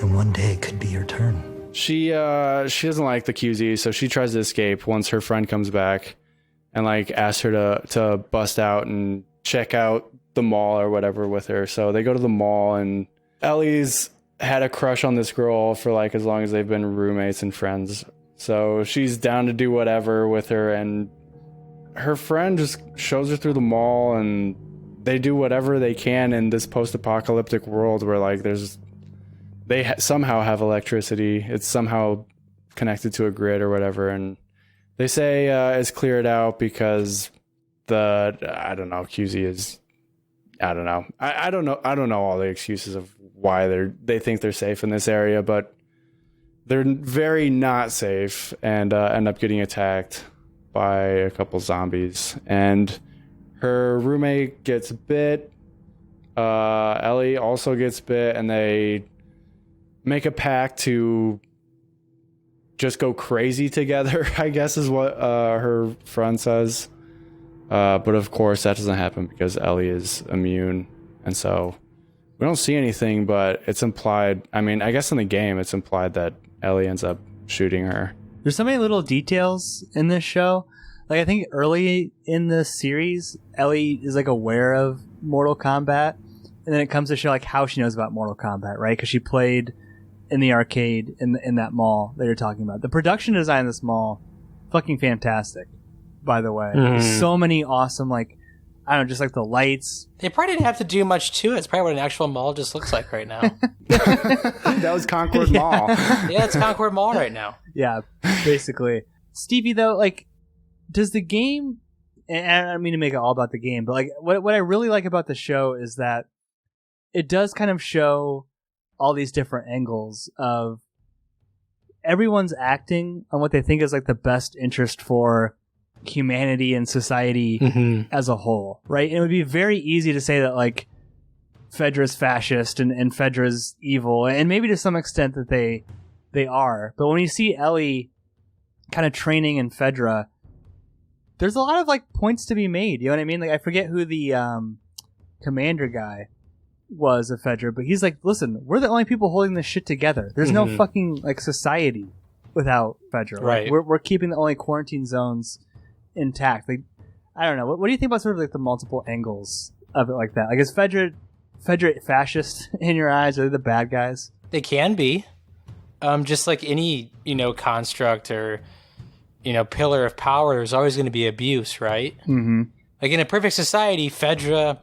Speaker 10: And one day it could be your turn.
Speaker 4: She doesn't like the QZ, so she tries to escape once her friend comes back and like asks her to bust out and check out the mall or whatever with her. So they go to the mall, and Ellie's had a crush on this girl for like as long as they've been roommates and friends. So she's down to do whatever with her, and her friend just shows her through the mall, and they do whatever they can in this post-apocalyptic world where like they somehow have electricity. It's somehow connected to a grid or whatever, and they say it's cleared out because I don't know, QZ is, I don't know. I don't know all the excuses of why they think they're safe in this area, but they're very not safe and end up getting attacked by a couple zombies. And her roommate gets bit. Ellie also gets bit, and they make a pact to just go crazy together, I guess is what her friend says. But of course that doesn't happen because Ellie is immune, and so we don't see anything, but it's implied. I mean, I guess in the game it's implied that Ellie ends up shooting her.
Speaker 3: There's so many little details in this show. Like, I think early in the series, Ellie is like aware of Mortal Kombat, and then it comes to show like how she knows about Mortal Kombat, right? Because she played in the arcade in that mall that you're talking about. The production design of this mall, fucking fantastic, by the way. So many awesome, like, I don't know, just like the lights.
Speaker 5: They probably didn't have to do much to it. It's probably what an actual mall just looks like right now.
Speaker 4: That was Concord Mall.
Speaker 5: Yeah, it's Concord Mall right now.
Speaker 3: Yeah, basically. Stevie, though, like, does the game, and I don't mean to make it all about the game, but like what I really like about the show is that it does kind of show all these different angles of everyone's acting on what they think is like the best interest for humanity and society as a whole, right? And it would be very easy to say that like Fedra's fascist and Fedra's evil, and maybe to some extent that they are. But when you see Ellie kind of training in Fedra, there's a lot of like points to be made. You know what I mean? Like, I forget who the commander guy was of Fedra, but he's like, listen, we're the only people holding this shit together. There's no fucking like society without Fedra.
Speaker 5: Right.
Speaker 3: We're keeping the only quarantine zones intact. Like, I don't know. What do you think about sort of like the multiple angles of it like that? Like, is Fedra fascist in your eyes? Are they the bad guys?
Speaker 5: They can be. Just like any, construct or, pillar of power, there's always going to be abuse, right? Mm-hmm. Like in a perfect society, Fedra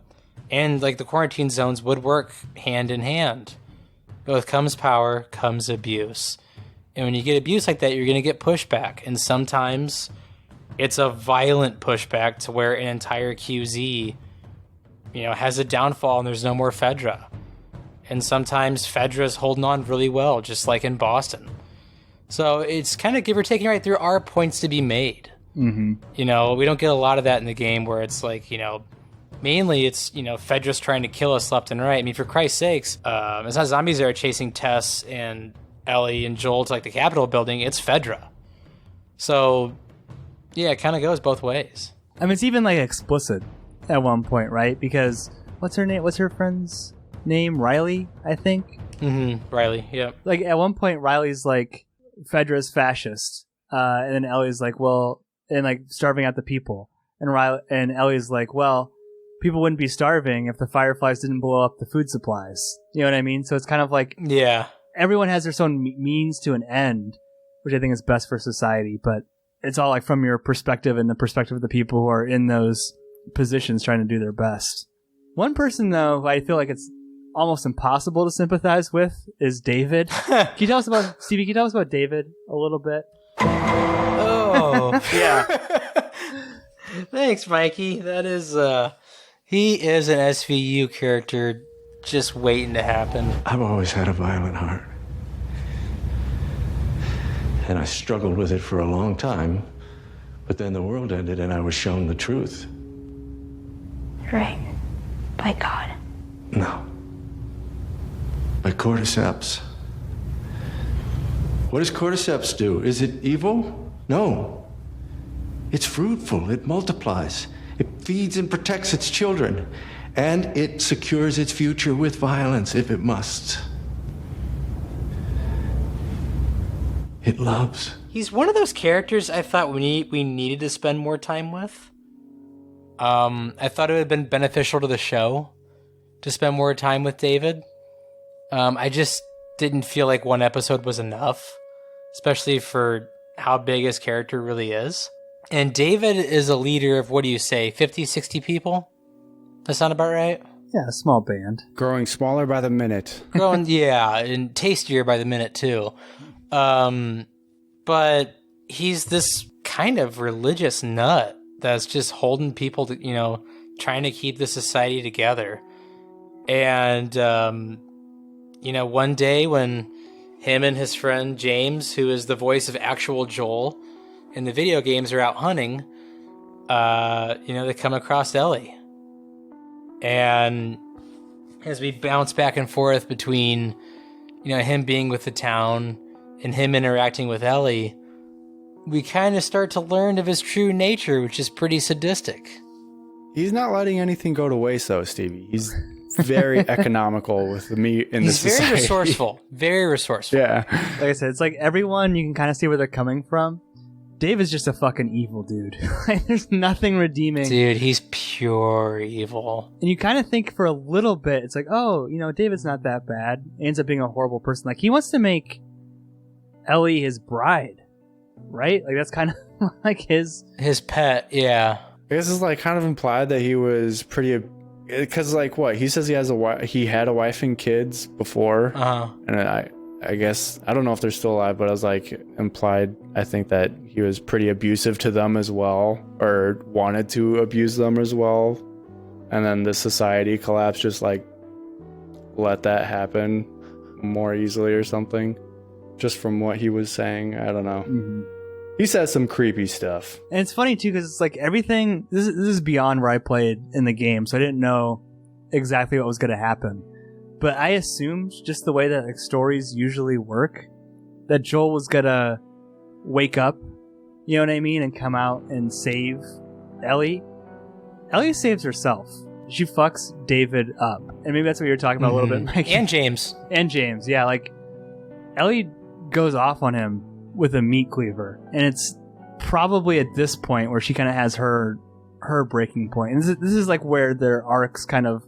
Speaker 5: and like the quarantine zones would work hand in hand. But with comes power, comes abuse. And when you get abuse like that, you're going to get pushback. And sometimes it's a violent pushback to where an entire QZ, has a downfall and there's no more Fedra. And sometimes Fedra's holding on really well, just like in Boston. So it's kind of give or taking, right? There are points to be made. Mm-hmm. We don't get a lot of that in the game where it's like, mainly it's, Fedra's trying to kill us left and right. I mean, for Christ's sakes, it's not zombies that are chasing Tess and Ellie and Joel to like the Capitol building. It's Fedra. So, yeah, it kind of goes both ways.
Speaker 3: I mean, it's even like explicit at one point, right? Because what's her name? What's her friend's name? Riley, I think.
Speaker 5: Mm-hmm. Riley, yep.
Speaker 3: Like at one point, Riley's like, Fedra's fascist, and then Ellie's like, well, and like starving out the people, and Ellie's like, well, people wouldn't be starving if the Fireflies didn't blow up the food supplies. You know what I mean? So it's kind of like,
Speaker 5: yeah,
Speaker 3: everyone has their own means to an end, which I think is best for society. But it's all like from your perspective and the perspective of the people who are in those positions trying to do their best. One person, though, who I feel like it's almost impossible to sympathize with is David. Can you tell us about Stevie? Can you tell us about David a little bit?
Speaker 5: Oh,
Speaker 3: yeah.
Speaker 5: Thanks, Mikey. That is, he is an SVU character just waiting to happen.
Speaker 6: I've always had a violent heart. And I struggled with it for a long time. But then the world ended and I was shown the truth.
Speaker 1: Right. By God.
Speaker 6: No. By cordyceps. What does cordyceps do? Is it evil? No. It's fruitful. It multiplies. It feeds and protects its children.
Speaker 11: and it secures its future with violence if it must. It loves.
Speaker 5: He's one of those characters I thought we needed to spend more time with. I thought it would have been beneficial to the show to spend more time with David. I just didn't feel like one episode was enough, especially for how big his character really is. And David is a leader of, what do you say, 50, 60 people? That sound about right?
Speaker 3: Yeah, a small band.
Speaker 4: Growing smaller by the minute.
Speaker 5: Yeah, and tastier by the minute, too. But he's this kind of religious nut that's just holding people to, trying to keep the society together. And, one day when him and his friend James, who is the voice of actual Joel in the video games, are out hunting, they come across Ellie. And as we bounce back and forth between, him being with the town and him interacting with Ellie, we kind of start to learn of his true nature, which is pretty sadistic.
Speaker 4: He's not letting anything go to waste, though, Stevie. He's very economical with the meat in the society.
Speaker 5: He's very resourceful. Very resourceful.
Speaker 4: Yeah.
Speaker 3: Like I said, it's like everyone, you can kind of see where they're coming from. Dave is just a fucking evil dude. There's nothing redeeming.
Speaker 5: Dude, he's pure evil.
Speaker 3: And you kind of think for a little bit, it's like, oh, David's not that bad. He ends up being a horrible person. Like, he wants to make Ellie his bride, right? Like, that's kind of like his
Speaker 5: pet, yeah.
Speaker 4: I guess it's like kind of implied that he was pretty, because like what he says, he had a wife and kids before, and I guess I don't know if they're still alive, but I was like implied. I think that he was pretty abusive to them as well, or wanted to abuse them as well, and then the society collapse just like let that happen more easily or something. Just from what he was saying, I don't know. Mm-hmm. He says some creepy stuff.
Speaker 3: And it's funny, too, because it's like everything... This is beyond where I played in the game, so I didn't know exactly what was going to happen. But I assumed, just the way that like, stories usually work, that Joel was going to wake up, you know what I mean, and come out and save Ellie. Ellie saves herself. She fucks David up. And maybe that's what you were talking about a little bit, Mikey.
Speaker 5: And James.
Speaker 3: And James, yeah. Like, Ellie goes off on him with a meat cleaver, and it's probably at this point where she kind of has her breaking point. And this is like where their arcs kind of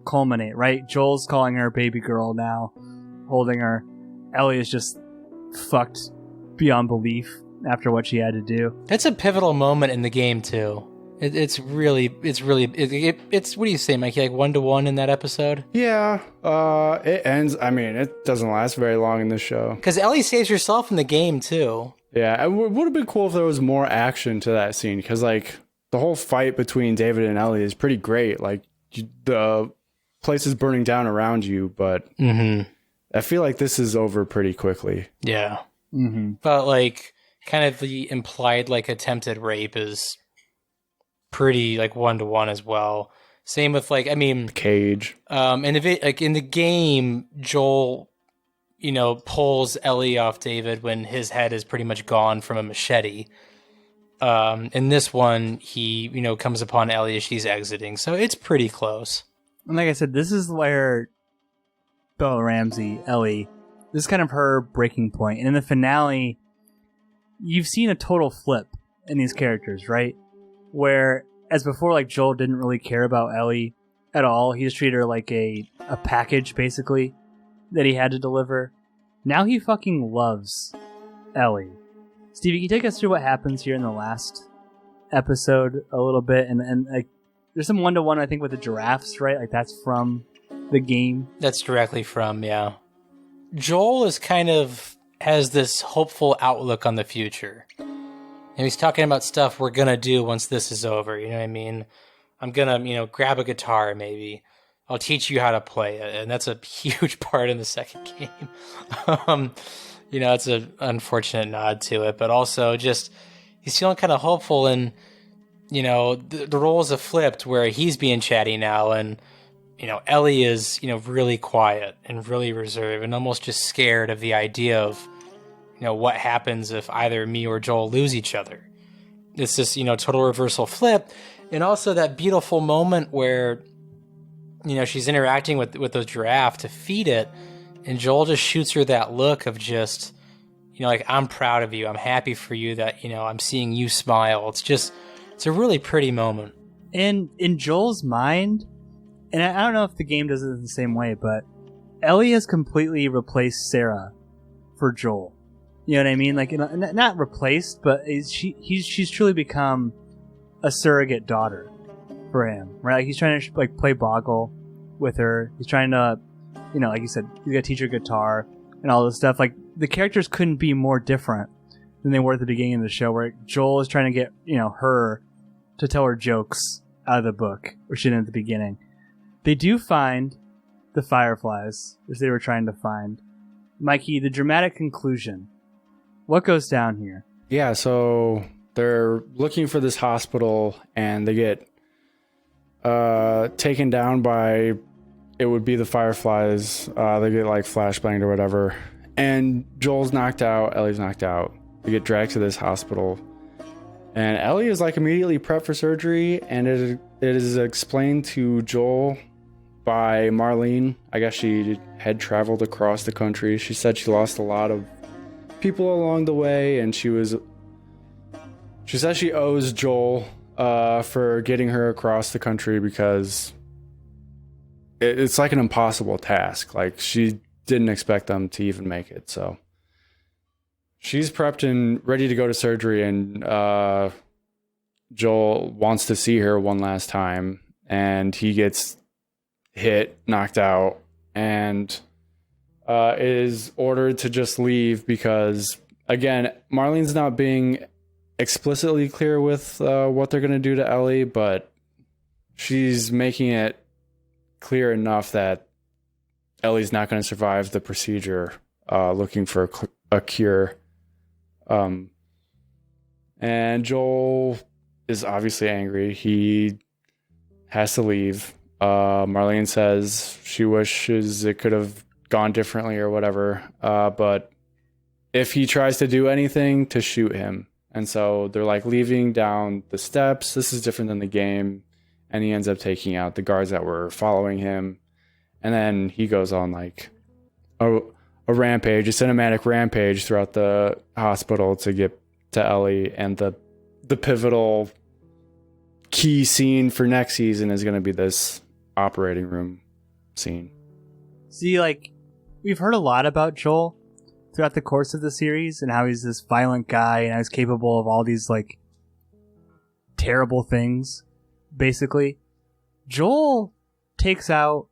Speaker 3: culminate, right? Joel's calling her baby girl now, holding her. Ellie is just fucked beyond belief after what she had to do.
Speaker 5: That's a pivotal moment in the game too. It's really what do you say, Mikey? Like 1-to-1 in that episode?
Speaker 4: Yeah. It ends. I mean, it doesn't last very long in this show.
Speaker 5: Because Ellie saves herself in the game too.
Speaker 4: Yeah, it would have been cool if there was more action to that scene. Because like the whole fight between David and Ellie is pretty great. Like the place is burning down around you, but I feel like this is over pretty quickly.
Speaker 5: Yeah. Mm-hmm. But like, kind of the implied like attempted rape is pretty like 1-to-1 as well. Same with like, I mean,
Speaker 4: cage.
Speaker 5: In the game, Joel, pulls Ellie off David when his head is pretty much gone from a machete. In this one, he comes upon Ellie as she's exiting, so it's pretty close.
Speaker 3: And like I said, this is where Bella Ramsey, Ellie, this is kind of her breaking point. And in the finale, you've seen a total flip in these characters, right? Where, as before, like, Joel didn't really care about Ellie at all. He just treated her like a package, basically, that he had to deliver. Now he fucking loves Ellie. Stevie, can you take us through what happens here in the last episode a little bit? And like, there's some 1-to-1, I think, with the giraffes, right? Like, that's from the game.
Speaker 5: That's directly from, yeah. Joel is kind of has this hopeful outlook on the future. And he's talking about stuff we're gonna do once this is over, you know what I mean? I'm gonna, grab a guitar maybe. I'll teach you how to play it. And that's a huge part in the second game. It's an unfortunate nod to it, but also just, he's feeling kind of hopeful and, the roles have flipped where he's being chatty now and, Ellie is, really quiet and really reserved and almost just scared of the idea of, what happens if either me or Joel lose each other. It's this, total reversal flip. And also that beautiful moment where she's interacting with those giraffe to feed it, and Joel just shoots her that look of just, like, I'm proud of you. I'm happy for you that, I'm seeing you smile. It's a really pretty moment.
Speaker 3: And in Joel's mind, and I don't know if the game does it the same way, but Ellie has completely replaced Sarah for Joel. You know what I mean? Like, not replaced, but she's truly become a surrogate daughter for him, right? Like, he's trying to play Boggle with her. He's trying to, like you said, he's got to teach her guitar and all this stuff. Like, the characters couldn't be more different than they were at the beginning of the show, where Joel is trying to get, her to tell her jokes out of the book, which she did at the beginning. They do find the Fireflies, as they were trying to find. Mikey, the dramatic conclusion. What goes down here?
Speaker 4: Yeah, so they're looking for this hospital, and they get taken down by, it would be the Fireflies. They get flashbanged or whatever, and Joel's knocked out, Ellie's knocked out. They get dragged to this hospital, and Ellie is immediately prepped for surgery, and it is explained to Joel by Marlene. I guess she had traveled across the country. She said she lost a lot of people along the way, and she says she owes Joel for getting her across the country, because it's like an impossible task. Like, she didn't expect them to even make it. So she's prepped and ready to go to surgery, and Joel wants to see her one last time, and he gets hit, knocked out, and is ordered to just leave because, again, Marlene's not being explicitly clear with what they're going to do to Ellie, but she's making it clear enough that Ellie's not going to survive the procedure, looking for a cure. And Joel is obviously angry. He has to leave. Marlene says she wishes it could have gone differently or whatever, but if he tries to do anything, to shoot him. And so they're leaving down the steps. This is different than the game, and he ends up taking out the guards that were following him, and then he goes on a rampage, a cinematic rampage throughout the hospital to get to Ellie. And the pivotal key scene for next season is going to be this operating room scene.
Speaker 3: See, we've heard a lot about Joel throughout the course of the series, and how he's this violent guy and how he's capable of all these terrible things. Basically, Joel takes out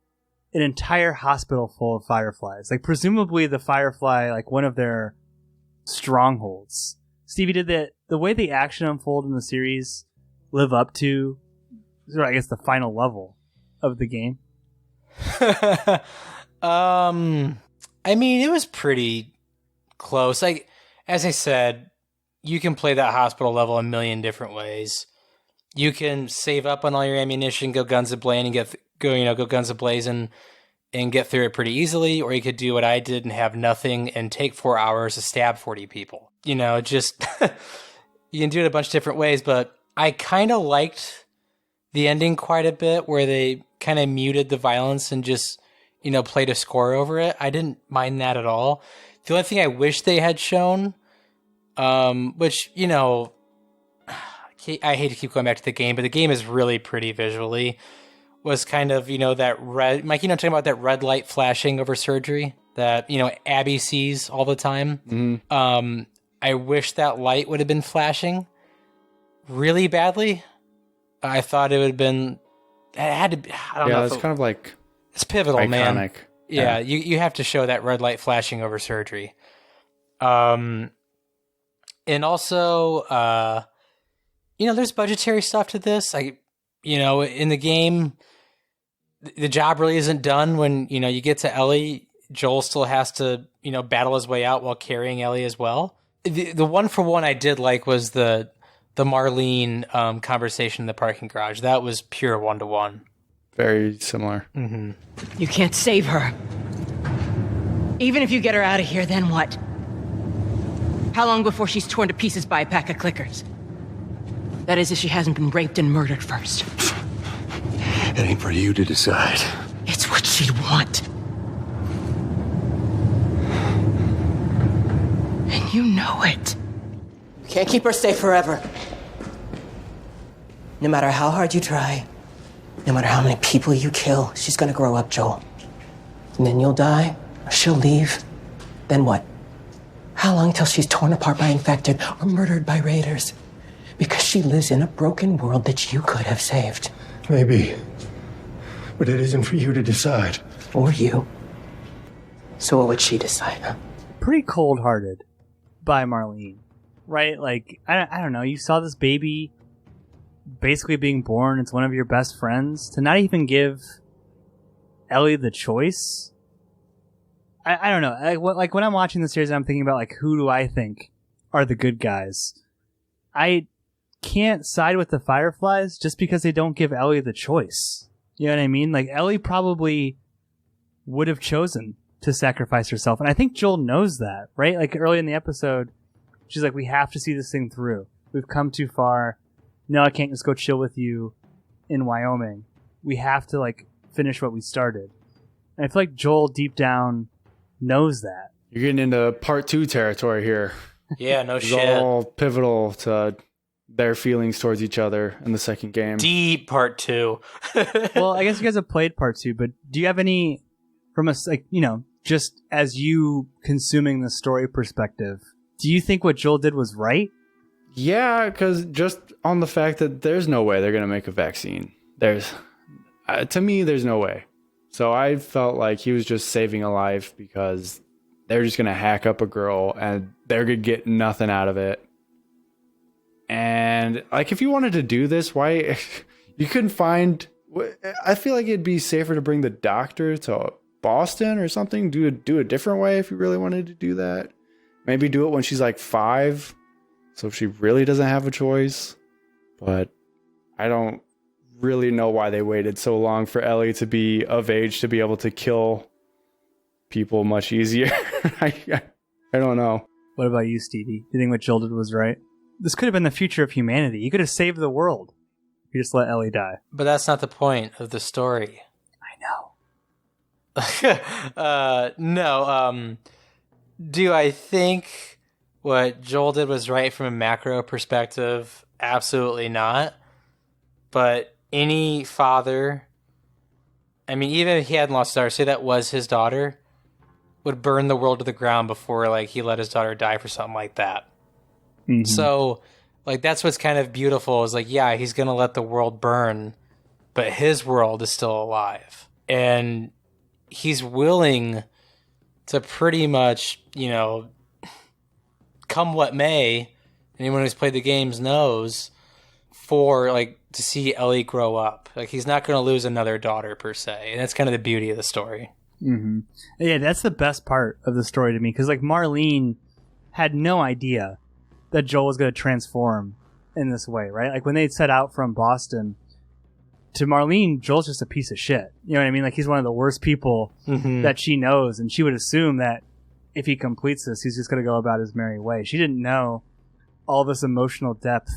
Speaker 3: an entire hospital full of fireflies, presumably the Firefly, one of their strongholds. Stevie, did the way the action unfolded in the series live up to, I guess, the final level of the game?
Speaker 5: I mean, it was pretty close. As I said, you can play that hospital level a million different ways. You can save up on all your ammunition, go guns a-blazing, and get through it pretty easily, or you could do what I did and have nothing and take 4 hours to stab 40 people. Just you can do it a bunch of different ways, but I kind of liked the ending quite a bit, where they kind of muted the violence and just, played a score over it. I didn't mind that at all. The only thing I wish they had shown, which, I hate to keep going back to the game, but the game is really pretty visually, was kind of, that red, Mike, talking about that red light flashing over surgery that, Abby sees all the time.
Speaker 4: Mm-hmm.
Speaker 5: I wish that light would have been flashing really badly. I thought it would have been, it had to be, I don't know.
Speaker 4: Yeah, it's kind of
Speaker 5: it's pivotal,
Speaker 4: iconic.
Speaker 5: Man. Yeah, you have to show that red light flashing over surgery. And also, there's budgetary stuff to this. In the game, the job really isn't done when, you get to Ellie. Joel still has to, battle his way out while carrying Ellie as well. The one for one I did like was the Marlene conversation in the parking garage. That was pure 1-to-1.
Speaker 4: Very similar.
Speaker 5: Mm-hmm.
Speaker 9: You can't save her. Even if you get her out of here, then what? How long before she's torn to pieces by a pack of clickers? That is, if she hasn't been raped and murdered first.
Speaker 6: It ain't for you to decide.
Speaker 9: You know it. We can't keep her safe forever. No matter how hard you try, no matter how many people you kill, she's gonna grow up, Joel. And then you'll die, or she'll leave. Then what? How long till she's torn apart by infected or murdered by raiders? Because she lives in a broken world that you could have saved.
Speaker 2: Maybe. But it isn't for you to decide.
Speaker 9: Or you. So what would she decide, huh?
Speaker 3: Pretty cold-hearted by Marlene, right? Like, I don't know. You saw this baby basically being born. It's one of your best friends. To not even give Ellie the choice. I don't know. Like when I'm watching the series, I'm thinking about like, who do I think are the good guys? I can't side with the Fireflies just because they don't give Ellie the choice. You know what I mean? Like, Ellie probably would have chosen to sacrifice herself. And I think Joel knows that, right? Like, early in the episode, she's like, we have to see this thing through. We've come too far. No, I can't just go chill with you in Wyoming. We have to, like, finish what we started. And I feel like Joel, deep down, knows that.
Speaker 4: You're getting into part 2 territory here.
Speaker 5: Yeah, no
Speaker 4: It's
Speaker 5: shit.
Speaker 4: all pivotal to their feelings towards each other in the second game.
Speaker 5: Deep part 2.
Speaker 3: Well, I guess you guys have played part 2, but do you have any, from a, like, you know, just as you consuming the story perspective, do you think what Joel did was right?
Speaker 4: Yeah, because just on the fact that there's no way they're going to make a vaccine. To me, there's no way. So I felt like he was just saving a life because they're just going to hack up a girl and they're going to get nothing out of it. And like, if you wanted to do this, why you couldn't find, I feel like it'd be safer to bring the doctor to Boston or something. Do a different way if you really wanted to do that. Maybe do it when she's like 5. So she really doesn't have a choice. But I don't really know why they waited so long for Ellie to be of age to be able to kill people much easier. I don't know.
Speaker 3: What about you, Stevie? Do you think what Joel did was right? This could have been the future of humanity. You could have saved the world. You just let Ellie die.
Speaker 5: But that's not the point of the story.
Speaker 3: I know.
Speaker 5: No. Do I think what Joel did was right from a macro perspective? Absolutely not. But any father, I mean, even if he hadn't lost his daughter, say that was his daughter, would burn the world to the ground before like he let his daughter die for something like that. Mm-hmm. So, like, that's what's kind of beautiful is like, yeah, he's going to let the world burn, but his world is still alive. And he's willing to pretty much, you know, come what may, anyone who's played the games knows, for, like, to see Ellie grow up. Like, he's not going to lose another daughter, per se. And that's kind of the beauty of the story.
Speaker 3: Mm-hmm. Yeah, that's the best part of the story to me, because, like, Marlene had no idea that Joel was going to transform in this way, right? Like, when they set out from Boston, to Marlene, Joel's just a piece of shit. You know what I mean? Like, he's one of the worst people that she knows, and she would assume that if he completes this, he's just going to go about his merry way. She didn't know all this emotional depth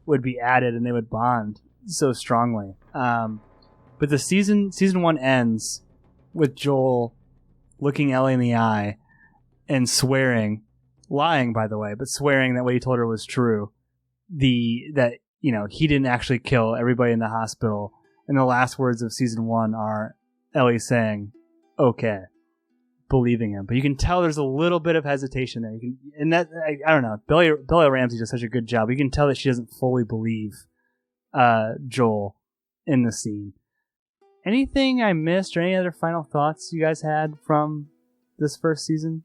Speaker 3: would be added and they would bond so strongly. But the season 1 ends with Joel looking Ellie in the eye and swearing, lying, by the way, but swearing that what he told her was true. That, you know, he didn't actually kill everybody in the hospital. And the last words of season 1 are Ellie saying, okay, believing him. But you can tell there's a little bit of hesitation there. You can, and that, I don't know, Billy Ramsey does such a good job. You can tell that she doesn't fully believe Joel in the scene. Anything I missed or any other final thoughts you guys had from this first season?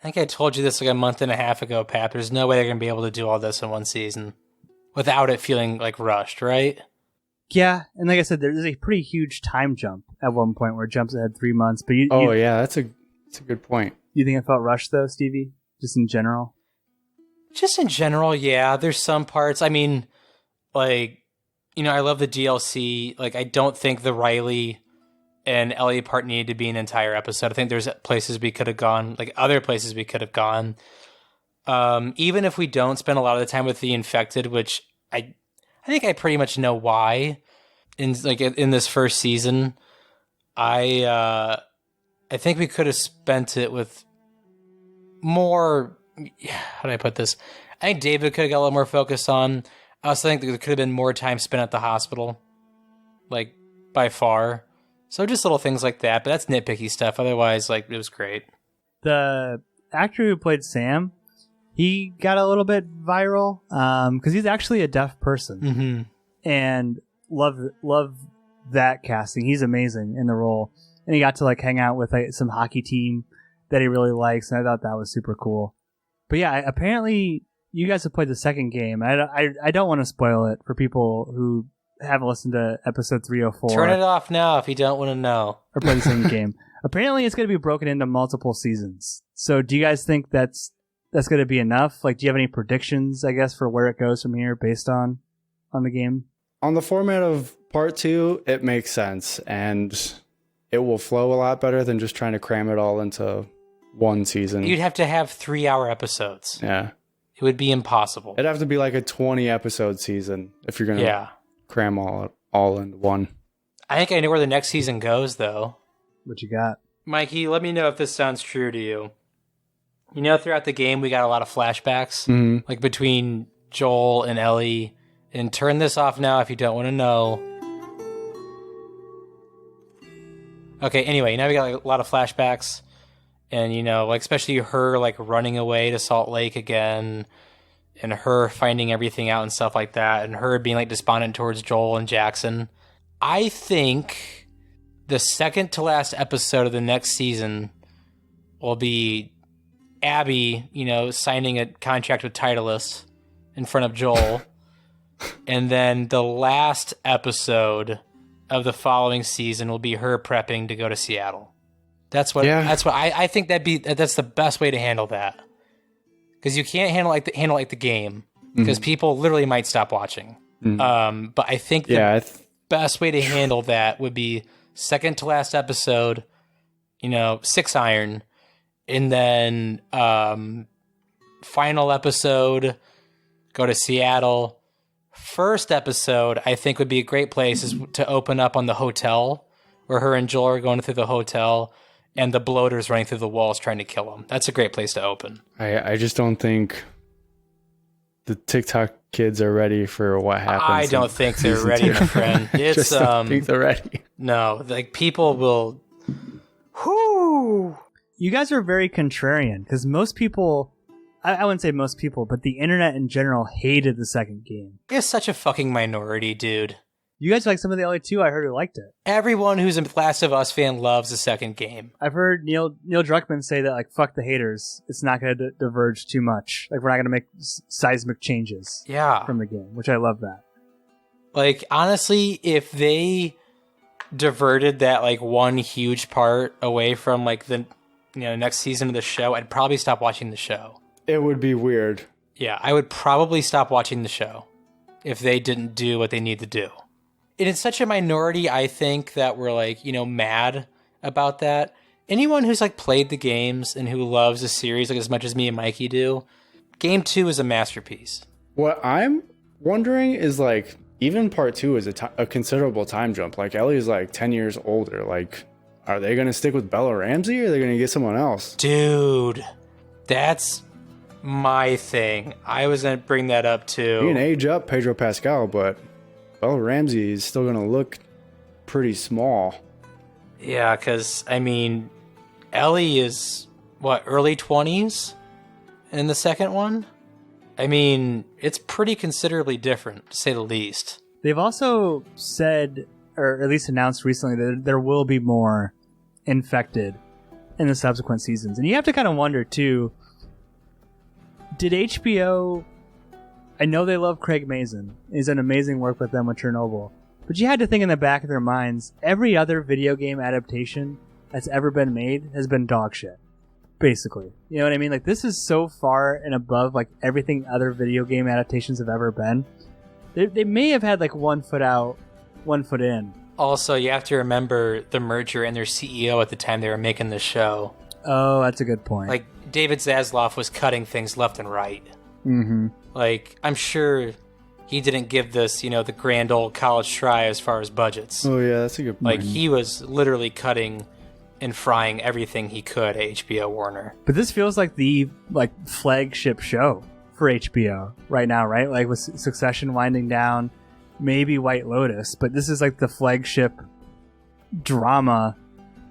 Speaker 5: I think I told you this like a month and a half ago, Pap. There's no way they're going to be able to do all this in one season without it feeling like rushed, right?
Speaker 3: Yeah, and like I said, there's a pretty huge time jump at one point where it jumps ahead 3 months. But
Speaker 4: yeah, that's a good point.
Speaker 3: You think it felt rushed though, Stevie? Just in general?
Speaker 5: Just in general, yeah. There's some parts. I mean, like, you know, I love the DLC. Like, I don't think the Riley and Ellie part needed to be an entire episode. I think there's places we could have gone, like other places we could have gone. Even if we don't spend a lot of the time with the infected, which I think I pretty much know why. In this first season, I think we could have spent it with more how do I put this? I think David could have got a little more focus on. I also think there could have been more time spent at the hospital, like by far. So just little things like that, but that's nitpicky stuff. Otherwise, like, it was great.
Speaker 3: The actor who played Sam, he got a little bit viral because he's actually a deaf person, and love that casting. He's amazing in the role, and he got to like hang out with like some hockey team that he really likes, and I thought that was super cool. But yeah, apparently you guys have played the second game. I don't want to spoil it for people who haven't listened to episode 304.
Speaker 5: Turn it off now if you don't want to know.
Speaker 3: Or play the same game. Apparently it's going to be broken into multiple seasons. So do you guys think that's going to be enough? Like, do you have any predictions, I guess, for where it goes from here based on the game?
Speaker 4: On the format of part 2, it makes sense, and it will flow a lot better than just trying to cram it all into one season.
Speaker 5: You'd have to have 3-hour episodes.
Speaker 4: Yeah.
Speaker 5: It would be impossible.
Speaker 4: It'd have to be like a 20-episode season if you're going to cram all into one.
Speaker 5: I think I know where the next season goes, though.
Speaker 3: What you got?
Speaker 5: Mikey, let me know if this sounds true to you. You know, throughout the game, we got a lot of flashbacks, like between Joel and Ellie. And turn this off now if you don't want to know. Okay, anyway, now we got like, a lot of flashbacks. And, you know, like especially her like running away to Salt Lake again. And her finding everything out and stuff like that. And her being like despondent towards Joel and Jackson. I think the second to last episode of the next season will be Abby, you know, signing a contract with Titleist in front of Joel. And then the last episode of the following season will be her prepping to go to Seattle. That's what I think that's the best way to handle that. Because you can't handle like the game, because people literally might stop watching. But I think the best way to handle that would be second to last episode, you know, 6 iron, and then final episode, go to Seattle. First episode, I think would be a great place is to open up on the hotel, where her and Joel are going through the hotel, and the bloaters running through the walls trying to kill him. That's a great place to open.
Speaker 4: I just don't think the TikTok kids are ready for what happens.
Speaker 5: I don't think they're ready, my friend. It's
Speaker 4: just don't think they're ready.
Speaker 5: No, like people will. Whoo!
Speaker 3: You guys are very contrarian because most people. I wouldn't say most people, but the internet in general hated the second game.
Speaker 5: You're such a fucking minority, dude.
Speaker 3: You guys like some of the other two I heard who liked it.
Speaker 5: Everyone who's a Last of Us fan loves the second game.
Speaker 3: I've heard Neil Druckmann say that, like, fuck the haters. It's not going to diverge too much. Like, we're not going to make seismic changes from the game, which I love that.
Speaker 5: Like, honestly, if they diverted that, like, one huge part away from, like, the next season of the show, I'd probably stop watching the show.
Speaker 4: It would be weird.
Speaker 5: Yeah, I would probably stop watching the show if they didn't do what they need to do. And it's such a minority, I think, that we're like, mad about that. Anyone who's like played the games and who loves the series like as much as me and Mikey do, Game 2 is a masterpiece.
Speaker 4: What I'm wondering is like, even part 2 is a considerable time jump. Like Ellie is like 10 years older. Like, are they going to stick with Bella Ramsey or are they going to get someone else?
Speaker 5: Dude, that's my thing. I was going to bring that up too.
Speaker 4: You can age up Pedro Pascal, but Bella Ramsey is still going to look pretty small.
Speaker 5: Yeah, because, I mean, Ellie is, early 20s in the second one? I mean, it's pretty considerably different, to say the least.
Speaker 3: They've also said, or at least announced recently, that there will be more infected in the subsequent seasons. And you have to kind of wonder, too, did HBO... I know they love Craig Mazin. He's done amazing work with them with Chernobyl. But you had to think in the back of their minds, every other video game adaptation that's ever been made has been dog shit. Basically. You know what I mean? Like, this is so far and above, like, everything other video game adaptations have ever been. They may have had, like, 1 foot out, 1 foot in.
Speaker 5: Also, you have to remember the merger and their CEO at the time they were making the show.
Speaker 3: Oh, that's a good point.
Speaker 5: Like, David Zaslav was cutting things left and right.
Speaker 3: Mm-hmm.
Speaker 5: Like, I'm sure he didn't give this, the grand old college try as far as budgets.
Speaker 4: Oh, yeah, that's a good point.
Speaker 5: Like, he was literally cutting and frying everything he could at HBO Warner.
Speaker 3: But this feels like the flagship show for HBO right now, right? Like with Succession winding down, maybe White Lotus, but this is like the flagship drama,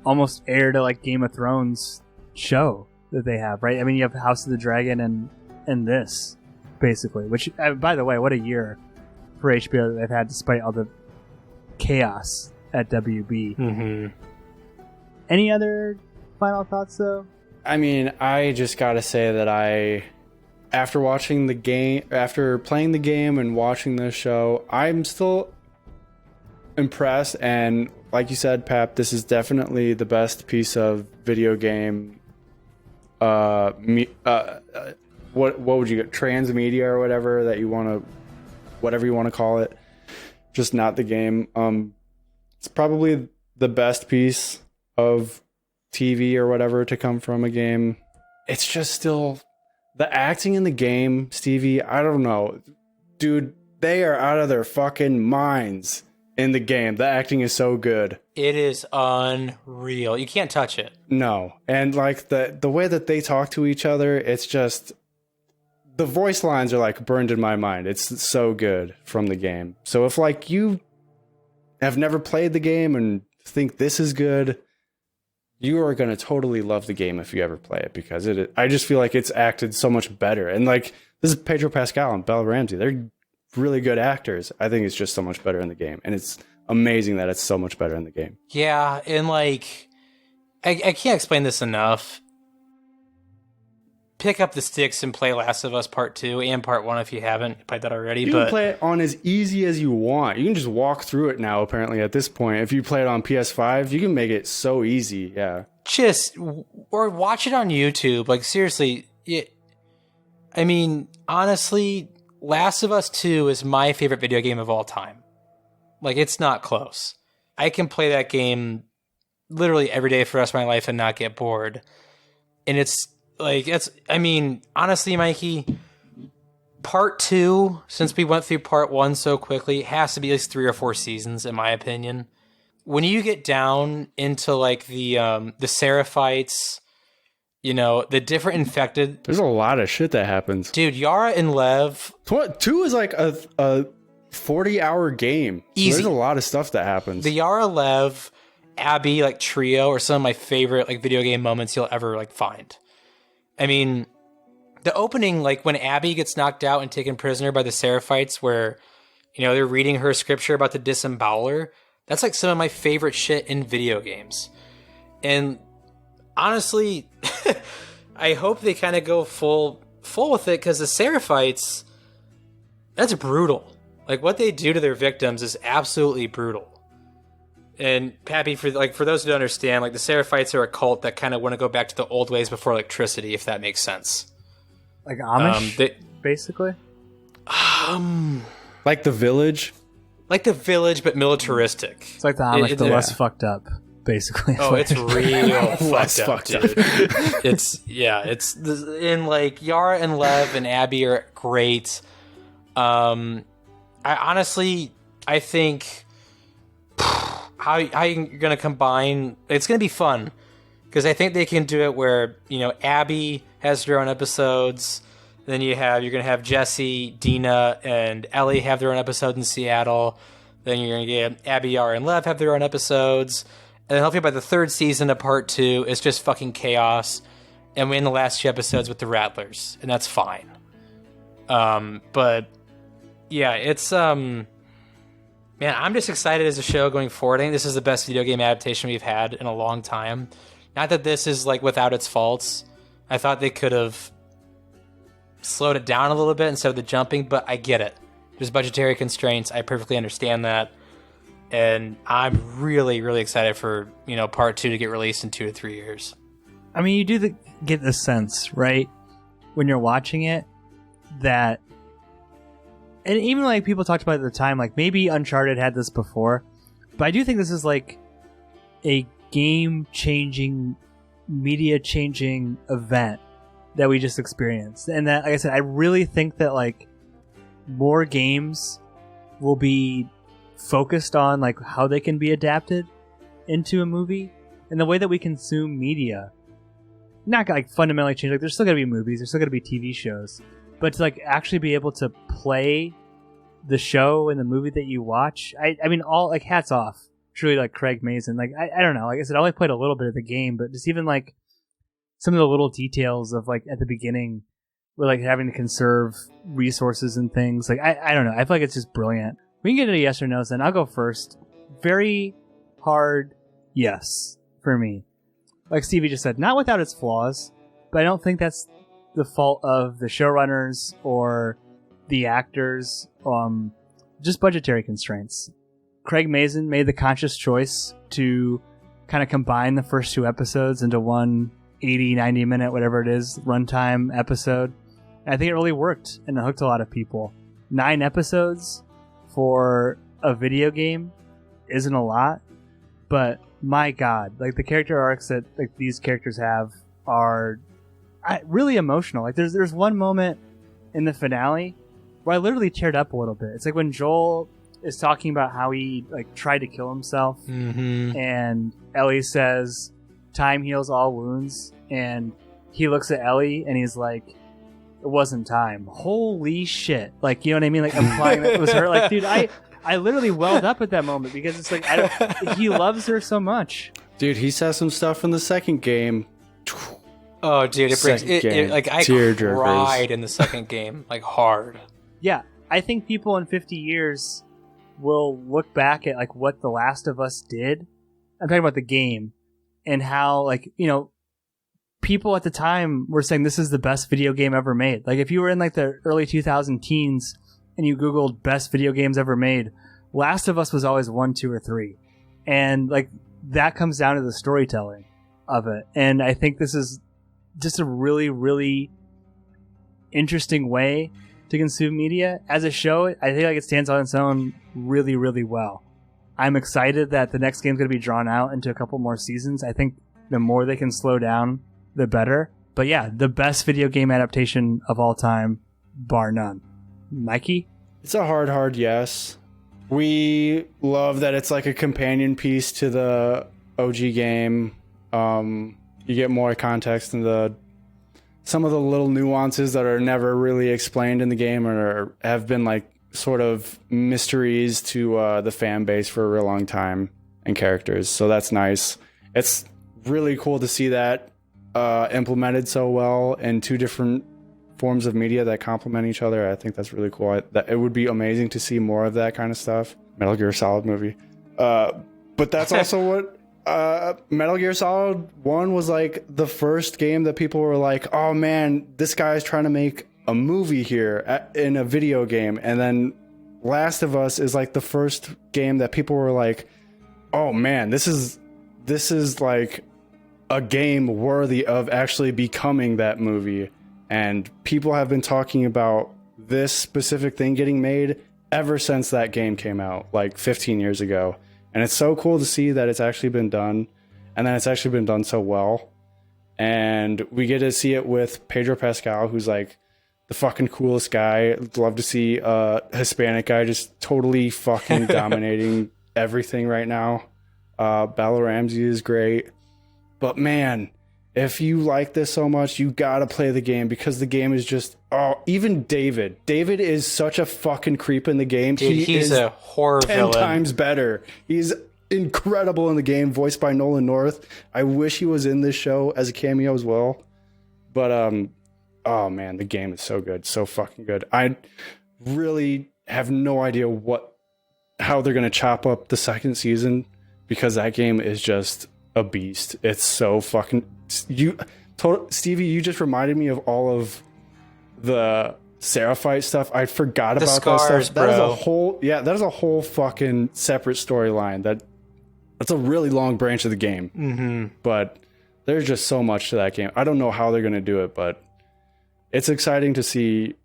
Speaker 3: almost heir to like Game of Thrones show that they have, right? I mean, you have House of the Dragon and this, basically, which, by the way, what a year for HBO that they've had despite all the chaos at WB.
Speaker 5: Mm-hmm.
Speaker 3: Any other final thoughts, though?
Speaker 4: I mean, I just gotta say that after watching the game, after playing the game and watching this show, I'm still impressed. And like you said, Pap, this is definitely the best piece of video game. What would you get? Transmedia or whatever that you want to, whatever you want to call it. Just not the game. It's probably the best piece of TV or whatever to come from a game. It's just still the acting in the game, Stevie. I don't know, dude. They are out of their fucking minds in the game. The acting is so good.
Speaker 5: It is unreal. You can't touch it.
Speaker 4: No, and like the way that they talk to each other, it's just the voice lines are like burned in my mind. It's so good from the game. So if like you have never played the game and think this is good, you are going to totally love the game if you ever play it, because I just feel like it's acted so much better. And like, this is Pedro Pascal and Bella Ramsey. They're really good actors. I think it's just so much better in the game. And it's amazing that it's so much better in the game.
Speaker 5: Yeah, and like, I can't explain this enough. Pick up the sticks and play Last of Us Part 2 and Part 1 if you haven't played that already.
Speaker 4: You can play it on as easy as you want. You can just walk through it now, apparently, at this point. If you play it on PS5, you can make it so easy, yeah.
Speaker 5: Or watch it on YouTube. Like, seriously, I mean, honestly, Last of Us 2 is my favorite video game of all time. Like, it's not close. I can play that game literally every day for the rest of my life and not get bored. And it's like, I mean, honestly, Mikey, Part 2, since we went through Part 1 so quickly, has to be at least 3 or 4 seasons, in my opinion. When you get down into like the Seraphites, you know, the different infected.
Speaker 4: There's a lot of shit that happens.
Speaker 5: Dude, Yara and Lev.
Speaker 4: 2 is like a 40-hour game. So
Speaker 5: Easy.
Speaker 4: There's a lot of stuff that happens.
Speaker 5: The Yara, Lev, Abby, like trio are some of my favorite like video game moments you'll ever like find. I mean, the opening, like when Abby gets knocked out and taken prisoner by the Seraphites, where, you know, they're reading her scripture about the disemboweler. That's like some of my favorite shit in video games. And honestly, I hope they kind of go full with it, because the Seraphites, that's brutal. Like, what they do to their victims is absolutely brutal. And Pappy, for those who don't understand, like the Seraphites are a cult that kind of want to go back to the old ways before electricity, if that makes sense.
Speaker 3: Like Amish, basically?
Speaker 4: Like the Village?
Speaker 5: Like the Village, but militaristic.
Speaker 3: It's like the Amish, but less fucked up, basically.
Speaker 5: Oh, it's real fucked up, dude.
Speaker 3: Up.
Speaker 5: It's in like Yara and Lev and Abby are great. I think how you're gonna combine, it's gonna be fun, because I think they can do it where, you know, Abby has her own episodes, then you're gonna have Jesse, Dina, and Ellie have their own episodes in Seattle, then you're gonna get Abby, Yara, and Lev have their own episodes, and then hopefully by the 3rd season of Part 2, it's just fucking chaos, and we end the last 2 episodes with the Rattlers, and that's fine. But yeah, it's man, I'm just excited as a show going forward. I think this is the best video game adaptation we've had in a long time. Not that this is like without its faults. I thought they could have slowed it down a little bit instead of the jumping, but I get it. There's budgetary constraints. I perfectly understand that. And I'm really, really excited for, you know, Part 2 to get released in 2 to 3 years.
Speaker 3: I mean, you do get the sense, right, when you're watching it, that, and even like people talked about it at the time, like maybe Uncharted had this before, but I do think this is like a game-changing, media-changing event that we just experienced. And that, like I said, I really think that like more games will be focused on like how they can be adapted into a movie, and the way that we consume media. Not like fundamentally change. Like there's still gonna be movies, there's still gonna be TV shows, but to like actually be able to play the show and the movie that you watch, I mean, all like hats off. Truly, like Craig Mazin. Like I don't know. Like I said, I only played a little bit of the game, but just even like some of the little details of like at the beginning, where like having to conserve resources and things. Like I don't know. I feel like it's just brilliant. We can get into yes or no's. Then I'll go first. Very hard yes for me. Like Stevie just said, not without its flaws, but I don't think that's the fault of the showrunners or the actors. Just budgetary constraints. Craig Mazin made the conscious choice to kind of combine the first 2 episodes into one 80, 90 minute, whatever it is, runtime episode. And I think it really worked and it hooked a lot of people. 9 episodes for a video game isn't a lot, but my God, like the character arcs that like these characters have are really emotional. Like there's one moment in the finale where I literally teared up a little bit. It's like when Joel is talking about how he like tried to kill himself, and Ellie says, "Time heals all wounds," and he looks at Ellie and he's like, "It wasn't time." Holy shit! Like, you know what I mean? Like implying that it was her. Like, dude, I literally welled up at that moment because it's like he loves her so much.
Speaker 4: Dude, he says some stuff in the second game.
Speaker 5: Oh, dude, it brings it like I
Speaker 4: Tear-jerkers.
Speaker 5: cried in the second game, like hard.
Speaker 3: Yeah, I think people in 50 years will look back at like what The Last of Us did. I'm talking about the game and how, like, you know, people at the time were saying this is the best video game ever made. Like if you were in like the early 2000 teens and you Googled best video games ever made, Last of Us was always 1, 2, or 3. And like that comes down to the storytelling of it. And I think this is just a really, really interesting way to consume media. As a show, I think like it stands on its own really, really well. I'm excited that the next game's going to be drawn out into a couple more seasons. I think the more they can slow down, the better. But yeah, the best video game adaptation of all time, bar none. Mikey?
Speaker 4: It's a hard yes. We love that it's like a companion piece to the OG game. You get more context in some of the little nuances that are never really explained in the game or have been like sort of mysteries to the fan base for a real long time and characters. So that's nice. It's really cool to see that implemented so well in 2 different forms of media that complement each other. I think that's really cool. It would be amazing to see more of that kind of stuff. Metal Gear Solid movie. But that's also what Metal Gear Solid 1 was like the first game that people were like, oh man, this guy's trying to make a movie here in a video game. And then Last of Us is like the first game that people were like, oh man, this is like a game worthy of actually becoming that movie. And people have been talking about this specific thing getting made ever since that game came out like 15 years ago. And it's so cool to see that it's actually been done, and then it's actually been done so well. And we get to see it with Pedro Pascal, who's like the fucking coolest guy. I'd love to see a Hispanic guy just totally fucking dominating everything right now. Bella Ramsey is great. But man, if you like this so much, you gotta play the game, because the game is just, even David is such a fucking creep in the game.
Speaker 5: Dude, he's a horror
Speaker 4: 10
Speaker 5: villain.
Speaker 4: times better. He's incredible in the game, voiced by Nolan North. I wish he was in this show as a cameo as well. But oh man, the game is so good, so fucking good. I really have no idea how they're gonna chop up the second season, because that game is just a beast. It's so fucking Stevie, you just reminded me of all of the Seraphite stuff. I forgot about
Speaker 5: scars,
Speaker 4: that stuff.
Speaker 5: bro.
Speaker 4: That is a whole fucking separate storyline. That's a really long branch of the game.
Speaker 5: Mm-hmm.
Speaker 4: But there's just so much to that game. I don't know how they're gonna do it, but it's exciting to see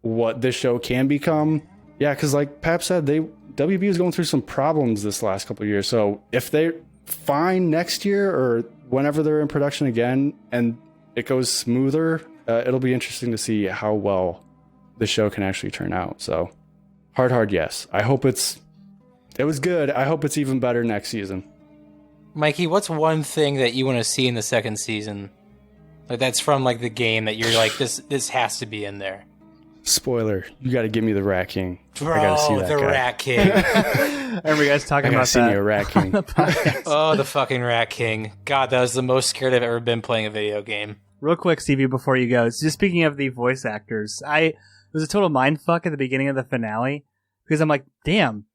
Speaker 4: what this show can become. Yeah, because like Pap said, WB is going through some problems this last couple of years. So if they're fine next year or whenever they're in production again and it goes smoother, it'll be interesting to see how well the show can actually turn out. So hard yes. I hope it was good. I hope it's even better next season.
Speaker 5: Mikey, what's one thing that you want to see in the second season? Like that's from like the game that you're like, this has to be in there.
Speaker 4: Spoiler, you got to give me the Rat King.
Speaker 5: Bro,
Speaker 4: I gotta see that
Speaker 5: the
Speaker 4: guy.
Speaker 5: Rat King.
Speaker 3: I remember you guys talking about
Speaker 4: see
Speaker 3: that
Speaker 4: me a Rat King.
Speaker 3: on the podcast.
Speaker 5: Oh, the fucking Rat King. God, that was the most scared I've ever been playing a video game.
Speaker 3: Real quick, Stevie, before you go, just speaking of the voice actors, it was a total mindfuck at the beginning of the finale because I'm like, damn,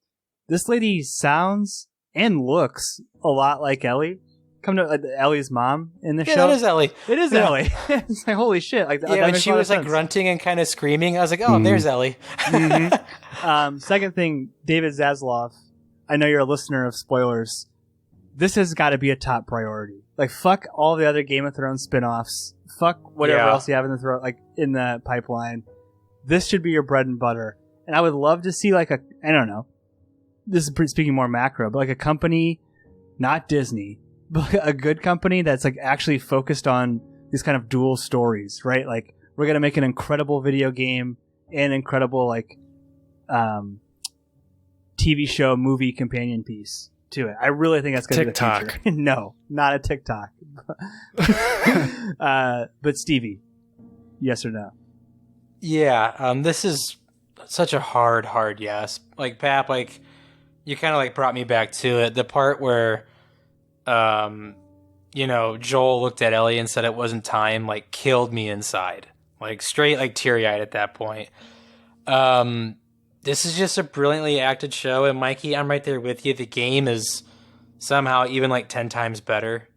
Speaker 3: this lady sounds and looks a lot like Ellie. Come to Ellie's mom in the show.
Speaker 5: Yeah, that is Ellie.
Speaker 3: It is Ellie. It's like, holy shit. Like,
Speaker 5: yeah, when she was like grunting and kind of screaming, I was like, oh, there's Ellie.
Speaker 3: Second thing, David Zaslav, I know you're a listener of spoilers. This has got to be a top priority. Like, fuck all the other Game of Thrones spin-offs. Fuck whatever else you have in the pipeline. This should be your bread and butter. And I would love to see like I don't know. This is speaking more macro, but like a company, not Disney, but a good company that's like actually focused on these kind of dual stories, right? Like we're going to make an incredible video game and incredible like TV show, movie companion piece to it. I really think that's going to be the future. No, not a TikTok. But Stevie, yes or no?
Speaker 5: Yeah, this is such a hard yes. Like, Pap, like, you kind of like brought me back to it. The part where, Joel looked at Ellie and said it wasn't time, like, killed me inside. Like, straight, like, teary-eyed at that point. This is just a brilliantly acted show, and Mikey, I'm right there with you. The game is somehow even, like, 10 times better,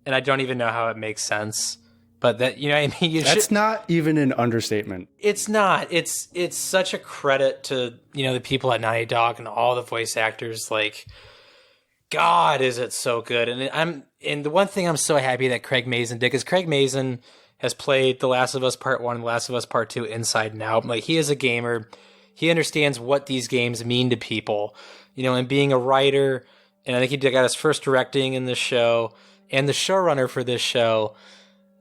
Speaker 5: and I don't even know how it makes sense. But that, you know what I mean?
Speaker 4: That's not even an understatement.
Speaker 5: It's not. It's such a credit to, the people at Naughty Dog and all the voice actors. Like, God, is it so good. And the one thing I'm so happy that Craig Mazin did, because Craig Mazin has played The Last of Us Part 1 and The Last of Us Part 2 inside and out. Like, he is a gamer. He understands what these games mean to people, and being a writer. And I think he got his first directing in this show and the showrunner for this show.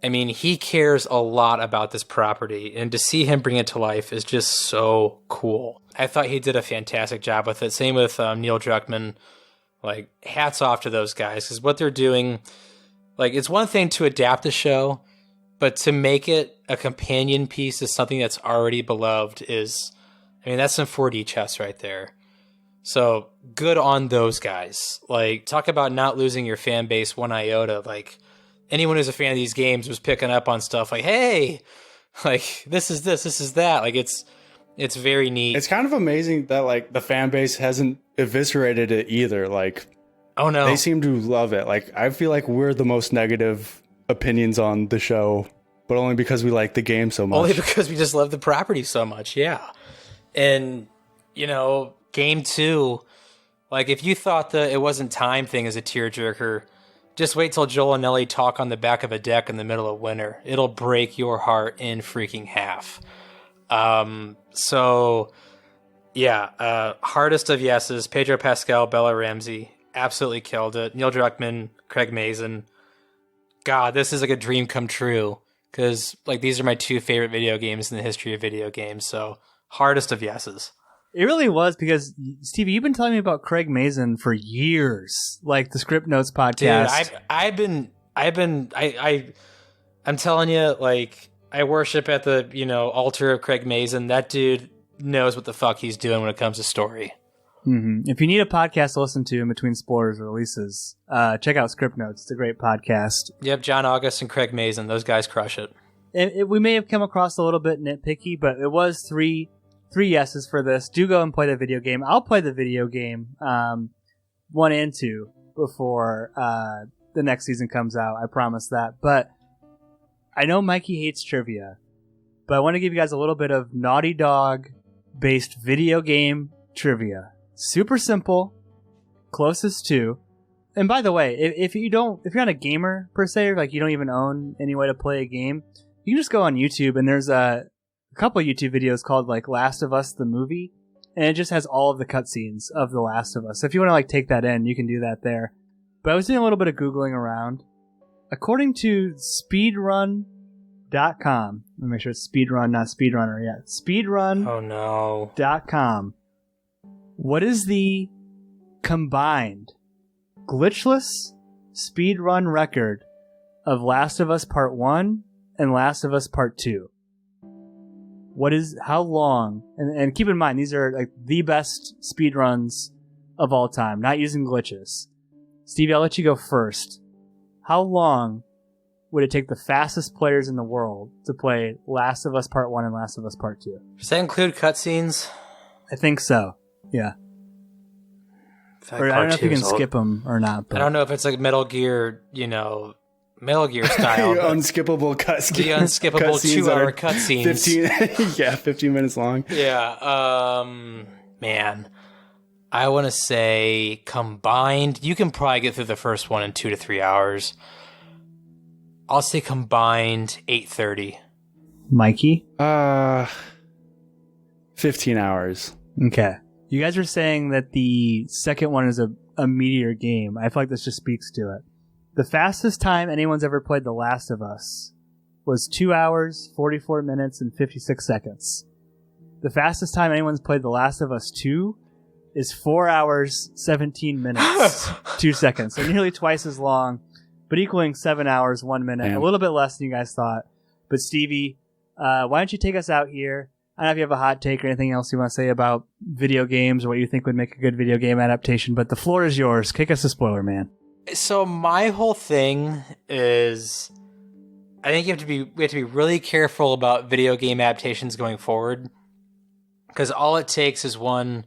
Speaker 5: I mean, he cares a lot about this property, and to see him bring it to life is just so cool. I thought he did a fantastic job with it. Same with Neil Druckmann. Like, hats off to those guys, because what they're doing, like, it's one thing to adapt the show, but to make it a companion piece to something that's already beloved is, that's some 4D chess right there. So, good on those guys. Like, talk about not losing your fan base one iota. Like, anyone who's a fan of these games was picking up on stuff like, hey, like, this is that. Like, it's very neat.
Speaker 4: It's kind of amazing that, like, the fan base hasn't eviscerated it either. Like,
Speaker 5: oh no,
Speaker 4: they seem to love it. Like, I feel like we're the most negative opinions on the show, but only because we like the game so much.
Speaker 5: Only because we just love the property so much, yeah. And, Game 2, like, if you thought the It Wasn't Time thing is a tearjerker, just wait till Joel and Ellie talk on the back of a deck in the middle of winter. It'll break your heart in freaking half. Hardest of yeses. Pedro Pascal, Bella Ramsey, absolutely killed it. Neil Druckmann, Craig Mazin. God, this is like a dream come true, because like these are my two favorite video games in the history of video games. So hardest of yeses.
Speaker 3: It really was, because Stevie, you've been telling me about Craig Mazin for years, like the Script Notes podcast.
Speaker 5: Dude, I'm telling you, like, I worship at the altar of Craig Mazin. That dude knows what the fuck he's doing when it comes to story.
Speaker 3: Mm-hmm. If you need a podcast to listen to in between spoilers or releases, check out Script Notes. It's a great podcast.
Speaker 5: Yep, John August and Craig Mazin, those guys crush it.
Speaker 3: We may have come across a little bit nitpicky, but it was three yeses for this. Do go and play the video game. I'll play the video game 1 and 2 before the next season comes out. I promise that. But I know Mikey hates trivia, but I want to give you guys a little bit of Naughty Dog based video game trivia. Super simple, closest to. And by the way, if you're not a gamer per se, or like you don't even own any way to play a game, you can just go on YouTube, and there's a couple YouTube videos called like Last of Us the movie, and it just has all of the cutscenes of The Last of Us. So if you want to like take that in, you can do that there. But I was doing a little bit of Googling around. According to speedrun.com, let me make sure it's speedrun, not speedrunner yet. Speedrun.com. What is the combined glitchless, speedrun record of Last of Us Part 1 and Last of Us Part 2? How long, and keep in mind, these are like the best speedruns of all time, not using glitches. Stevie, I'll let you go first. How long would it take the fastest players in the world to play Last of Us Part 1 and Last of Us Part 2?
Speaker 5: Does that include cutscenes?
Speaker 3: I think so, yeah. Or I don't know if you can skip them or not. But.
Speaker 5: I don't know if it's like Metal Gear, Metal Gear style.
Speaker 4: Unskippable cutscenes.
Speaker 5: The unskippable 2-hour cutscenes.
Speaker 4: 15 minutes long.
Speaker 5: Yeah, man. I want to say combined, you can probably get through the first one in 2 to 3 hours. I'll say combined 8:30.
Speaker 3: Mikey?
Speaker 4: 15 hours.
Speaker 3: Okay. You guys were saying that the second one is a meteor game. I feel like this just speaks to it. The fastest time anyone's ever played The Last of Us was 2 hours, 44 minutes, and 56 seconds. The fastest time anyone's played The Last of Us 2 is 4 hours, 17 minutes, 2 seconds. So nearly twice as long, but equaling 7 hours, 1 minute.
Speaker 4: Damn.
Speaker 3: A little bit less than you guys thought. But Stevie, why don't you take us out here? I don't know if you have a hot take or anything else you want to say about video games or what you think would make a good video game adaptation, but the floor is yours. Kick us a spoiler, man.
Speaker 5: So my whole thing is, I think we have to be really careful about video game adaptations going forward, because all it takes is one,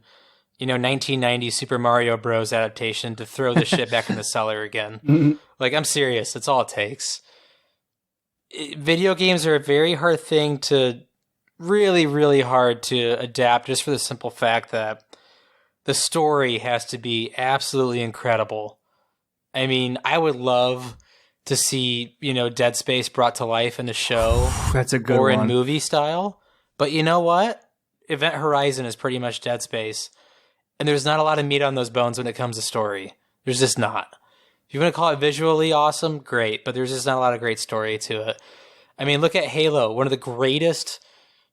Speaker 5: 1990 Super Mario Bros. Adaptation to throw this shit back in the cellar again.
Speaker 4: Mm-hmm.
Speaker 5: Like, I'm serious. That's all it takes. Video games are a very hard thing to, really, really hard to adapt, just for the simple fact that the story has to be absolutely incredible. I mean, I would love to see, Dead Space brought to life in a show.
Speaker 3: That's a good
Speaker 5: or
Speaker 3: one.
Speaker 5: in movie style. But you know what? Event Horizon is pretty much Dead Space. And there's not a lot of meat on those bones when it comes to story. There's just not. If you want to call it visually awesome, great. But there's just not a lot of great story to it. I mean, look at Halo, one of the greatest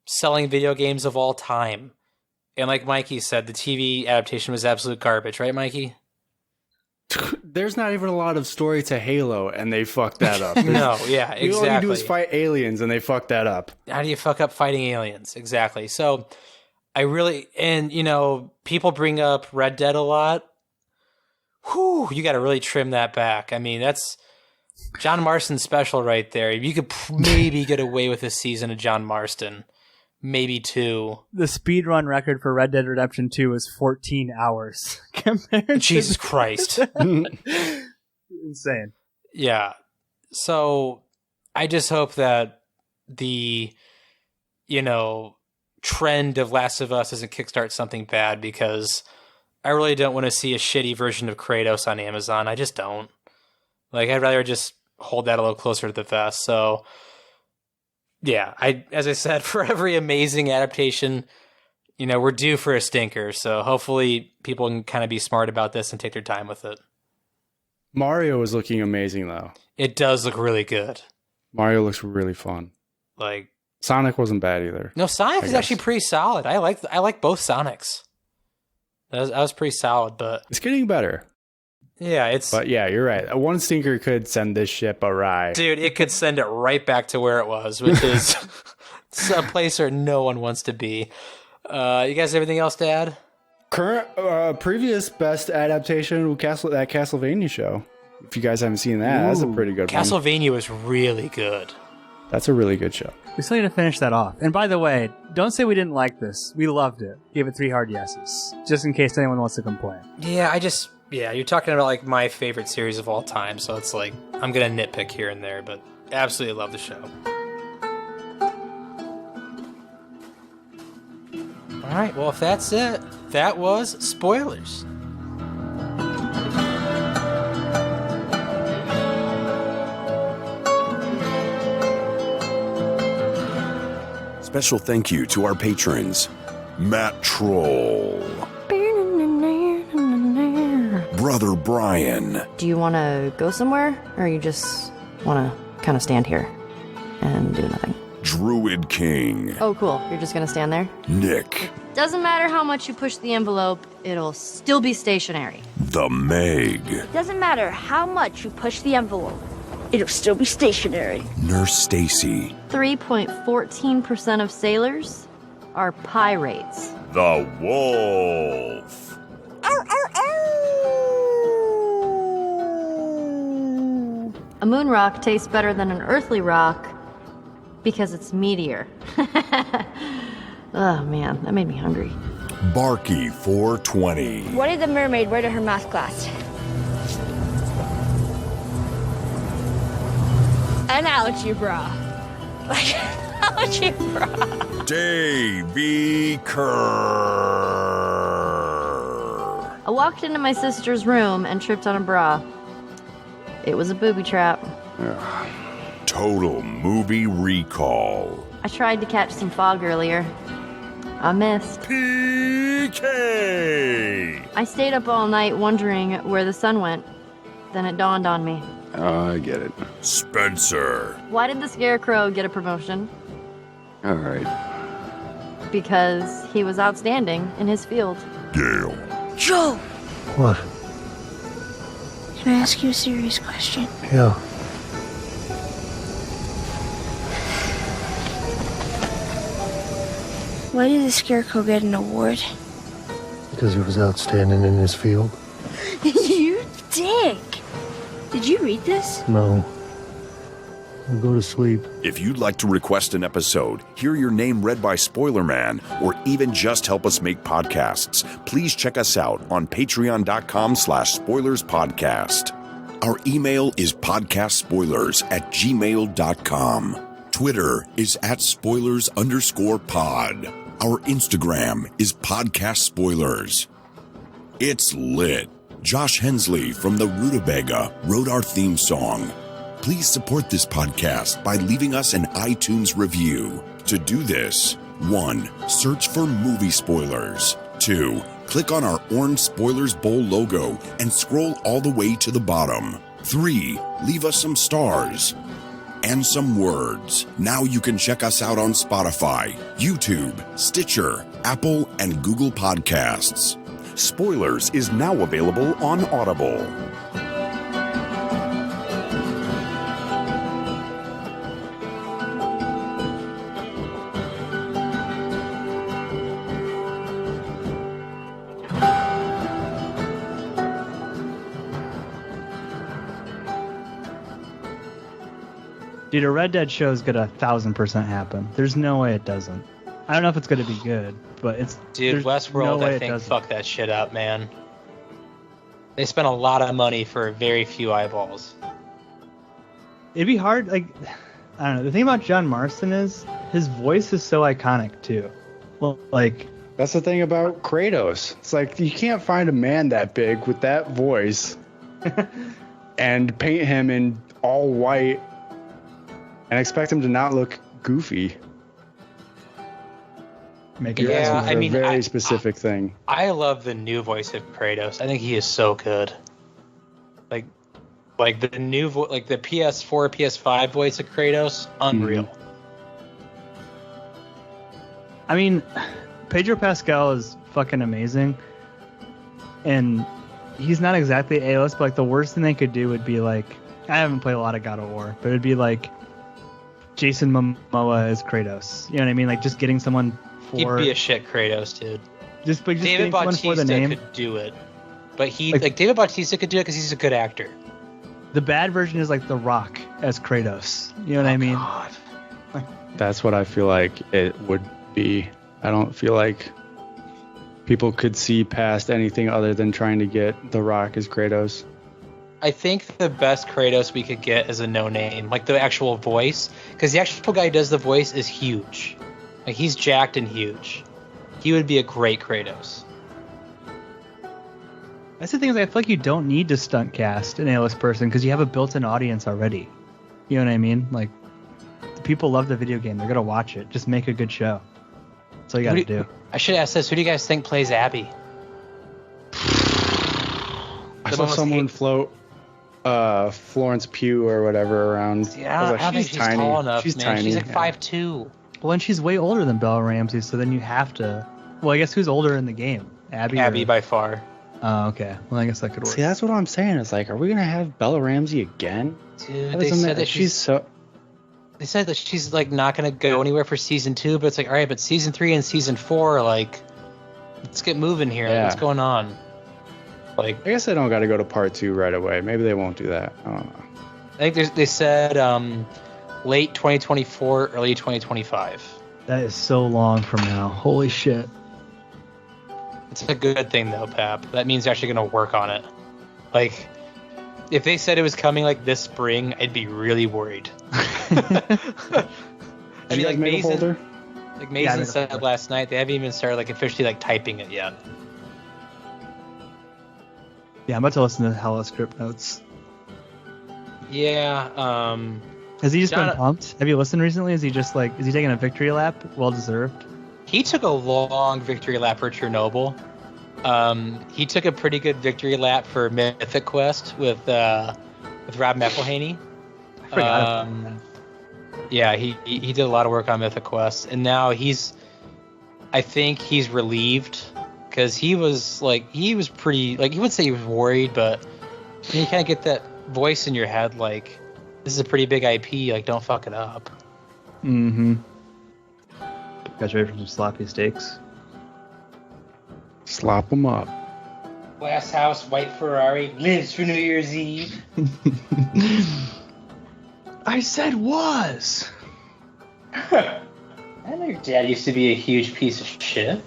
Speaker 5: selling video games of all time. And like Mikey said, the TV adaptation was absolute garbage, right, Mikey?
Speaker 4: There's not even a lot of story to Halo, and they fucked that up.
Speaker 5: No, yeah, exactly.
Speaker 4: All you do is fight aliens, and they fucked that up.
Speaker 5: How do you fuck up fighting aliens? Exactly. So, people bring up Red Dead a lot. Whew, you got to really trim that back. I mean, that's John Marston's special right there. You could maybe get away with a season of John Marston. Maybe 2.
Speaker 3: The speedrun record for Red Dead Redemption 2 is 14 hours.
Speaker 5: Jesus Christ.
Speaker 3: Insane.
Speaker 5: Yeah. So I just hope that the, trend of Last of Us doesn't kickstart something bad, because I really don't want to see a shitty version of Kratos on Amazon. I just don't. Like, I'd rather just hold that a little closer to the vest. So, yeah, as I said, for every amazing adaptation, we're due for a stinker. So hopefully people can kind of be smart about this and take their time with it.
Speaker 4: Mario is looking amazing, though.
Speaker 5: It does look really good.
Speaker 4: Mario looks really fun.
Speaker 5: Like,
Speaker 4: Sonic wasn't bad either.
Speaker 5: No, Sonic is actually pretty solid. I like both Sonics. That was pretty solid, but
Speaker 4: it's getting better.
Speaker 5: Yeah,
Speaker 4: But yeah, you're right. One stinker could send this ship awry.
Speaker 5: Dude, it could send it right back to where it was, which is a place where no one wants to be. You guys have anything else to add?
Speaker 4: Previous best adaptation, that Castlevania show. If you guys haven't seen that, that's a pretty good one.
Speaker 5: Castlevania was really good.
Speaker 4: That's a really good show.
Speaker 3: We still need to finish that off. And by the way, don't say we didn't like this. We loved it. Gave it 3 hard yeses. Just in case anyone wants to complain.
Speaker 5: Yeah, you're talking about like my favorite series of all time, so it's like I'm gonna nitpick here and there, but absolutely love the show. All right, well, if that's it, that was spoilers.
Speaker 12: Special thank you to our patrons, Matt Troll, Brother Brian.
Speaker 13: Do you want to go somewhere, or you just want to kind of stand here and do nothing?
Speaker 12: Druid King.
Speaker 13: Oh, cool. You're just going to stand there?
Speaker 12: Nick.
Speaker 1: Doesn't matter how much you push the envelope,
Speaker 13: it'll still be stationary.
Speaker 12: The Meg.
Speaker 1: Doesn't matter how much you push the envelope, it'll still be stationary.
Speaker 12: Nurse Stacy.
Speaker 13: 3.14% of sailors are pirates.
Speaker 12: The Wolf.
Speaker 13: A moon rock tastes better than an earthly rock because it's meteor. Oh man, that made me hungry.
Speaker 12: Barky 420.
Speaker 1: What did the mermaid wear to her math class? An algebra. Like algebra.
Speaker 12: Davy Kerr.
Speaker 13: I walked into my sister's room and tripped on a bra. It was a booby trap.
Speaker 12: Total Movie Recall.
Speaker 13: I tried to catch some fog earlier. I missed.
Speaker 12: PK.
Speaker 13: I stayed up all night wondering where the sun went. Then it dawned on me.
Speaker 4: Oh, I get it.
Speaker 12: Spencer.
Speaker 13: Why did the Scarecrow get a promotion?
Speaker 4: All right.
Speaker 13: Because he was outstanding in his field.
Speaker 12: Gail.
Speaker 1: Joe!
Speaker 2: What?
Speaker 1: Can I ask you a serious question?
Speaker 2: Yeah.
Speaker 1: Why did the Scarecrow get an award?
Speaker 2: Because he was outstanding in his field?
Speaker 1: You dick! Did you read this?
Speaker 2: No. I'll go to sleep.
Speaker 12: If you'd like to request an episode, hear your name read by Spoiler Man, or even just help us make podcasts, please check us out on patreon.com/spoilerspodcast. Our email is podcastspoilers@gmail.com. Twitter is @spoilers_pod. Our Instagram is podcast spoilers. It's lit. Josh Hensley from the Rutabaga wrote our theme song. Please support this podcast by leaving us an iTunes review. To do this, 1. Search for movie spoilers. 2. Click on our orange Spoilers Bowl logo and scroll all the way to the bottom. 3. Leave us some stars and some words. Now you can check us out on Spotify, YouTube, Stitcher, Apple, and Google Podcasts. Spoilers is now available on Audible.
Speaker 3: Dude, a Red Dead show is gonna 1000% happen. There's no way it doesn't. I don't know if it's gonna be good, but it's...
Speaker 5: Dude, Westworld, I think, fucked that shit up, man. They spent a lot of money for very few eyeballs.
Speaker 3: It'd be hard, like... I don't know. The thing about John Marston is, his voice is so iconic, too. Well, like...
Speaker 4: That's the thing about Kratos. It's like, you can't find a man that big with that voice and paint him in all white and expect him to not look goofy.
Speaker 5: Yeah, I mean,
Speaker 4: a very specific thing.
Speaker 5: I love the new voice of Kratos. I think he is so good. Like the new like the PS4, PS5 voice of Kratos, unreal.
Speaker 3: I mean, Pedro Pascal is fucking amazing, and he's not exactly A-list, but like the worst thing they could do would be like, I haven't played a lot of God of War, but it'd be like Jason Momoa as Kratos. You know what I mean? Like just getting someone for...
Speaker 5: He'd be a shit Kratos, dude.
Speaker 3: Just
Speaker 5: David Bautista could do it, but he like David Bautista could do it because he's a good actor.
Speaker 3: The bad version is like The Rock as Kratos. You know what I mean?
Speaker 5: God.
Speaker 4: That's what I feel like it would be. I don't feel like people could see past anything other than trying to get The Rock as Kratos.
Speaker 5: I think the best Kratos we could get is a no-name, like the actual voice, because the actual guy who does the voice is huge. Like he's jacked and huge. He would be a great Kratos.
Speaker 3: That's the thing, is I feel like you don't need to stunt cast an A-list person because you have a built-in audience already. You know what I mean? Like, the people love the video game. They're gonna watch it. Just make a good show. That's all you gotta do.
Speaker 5: I should ask this: who do you guys think plays Abby?
Speaker 4: I saw someone float Florence Pugh or whatever around.
Speaker 5: Yeah,
Speaker 4: I was like,
Speaker 5: she's tiny. Tall enough,
Speaker 4: she's
Speaker 5: man.
Speaker 4: tiny.
Speaker 5: She's like 5'2".
Speaker 3: Well, and she's way older than Bella Ramsey, so then you have to... Well, I guess who's older in the game? Abby
Speaker 5: by far.
Speaker 3: Oh, okay. Well, I guess that could work.
Speaker 4: See, that's what I'm saying. It's like, are we gonna have Bella Ramsey again?
Speaker 5: Dude, they said that she's
Speaker 4: so.
Speaker 5: They said that she's like not gonna go anywhere for season 2, but it's like, all right, but season 3 and season 4, like, let's get moving here.
Speaker 4: Yeah.
Speaker 5: Like, what's going on? Like,
Speaker 4: I guess they don't got to go to part 2 right away. Maybe they won't do that. I don't know.
Speaker 5: I think they said late 2024, early 2025.
Speaker 3: That is so long from now. Holy shit.
Speaker 5: It's a good thing though, Pap. That means they're actually gonna work on it. Like, if they said it was coming like this spring, I'd be really worried. I mean, like Mazin, said last night, they haven't even started like officially like typing it yet.
Speaker 3: Yeah, I'm about to listen to hella script notes.
Speaker 5: Yeah.
Speaker 3: Has he just been pumped? Have you listened recently? Is he taking a victory lap? Well deserved.
Speaker 5: He took a long victory lap for Chernobyl. He took a pretty good victory lap for Mythic Quest with Rob McElhaney.
Speaker 3: I forgot about that.
Speaker 5: Yeah, he did a lot of work on Mythic Quest, and now I think he's relieved because he was pretty, like, he wouldn't say he was worried, but you kind of get that voice in your head like, this is a pretty big IP, like, don't fuck it up.
Speaker 3: Mm-hmm. Guys ready for some sloppy steaks?
Speaker 4: Slop them up.
Speaker 5: Glass house, white Ferrari, lives for New Year's Eve.
Speaker 3: I said was.
Speaker 5: I know your dad used to be a huge piece of shit.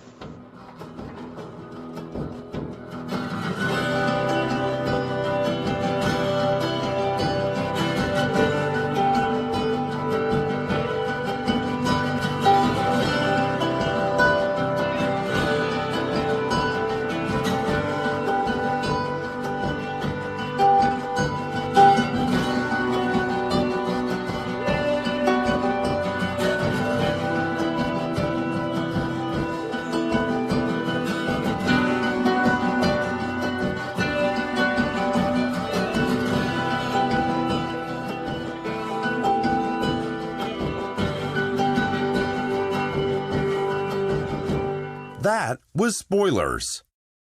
Speaker 12: That was Spoilers.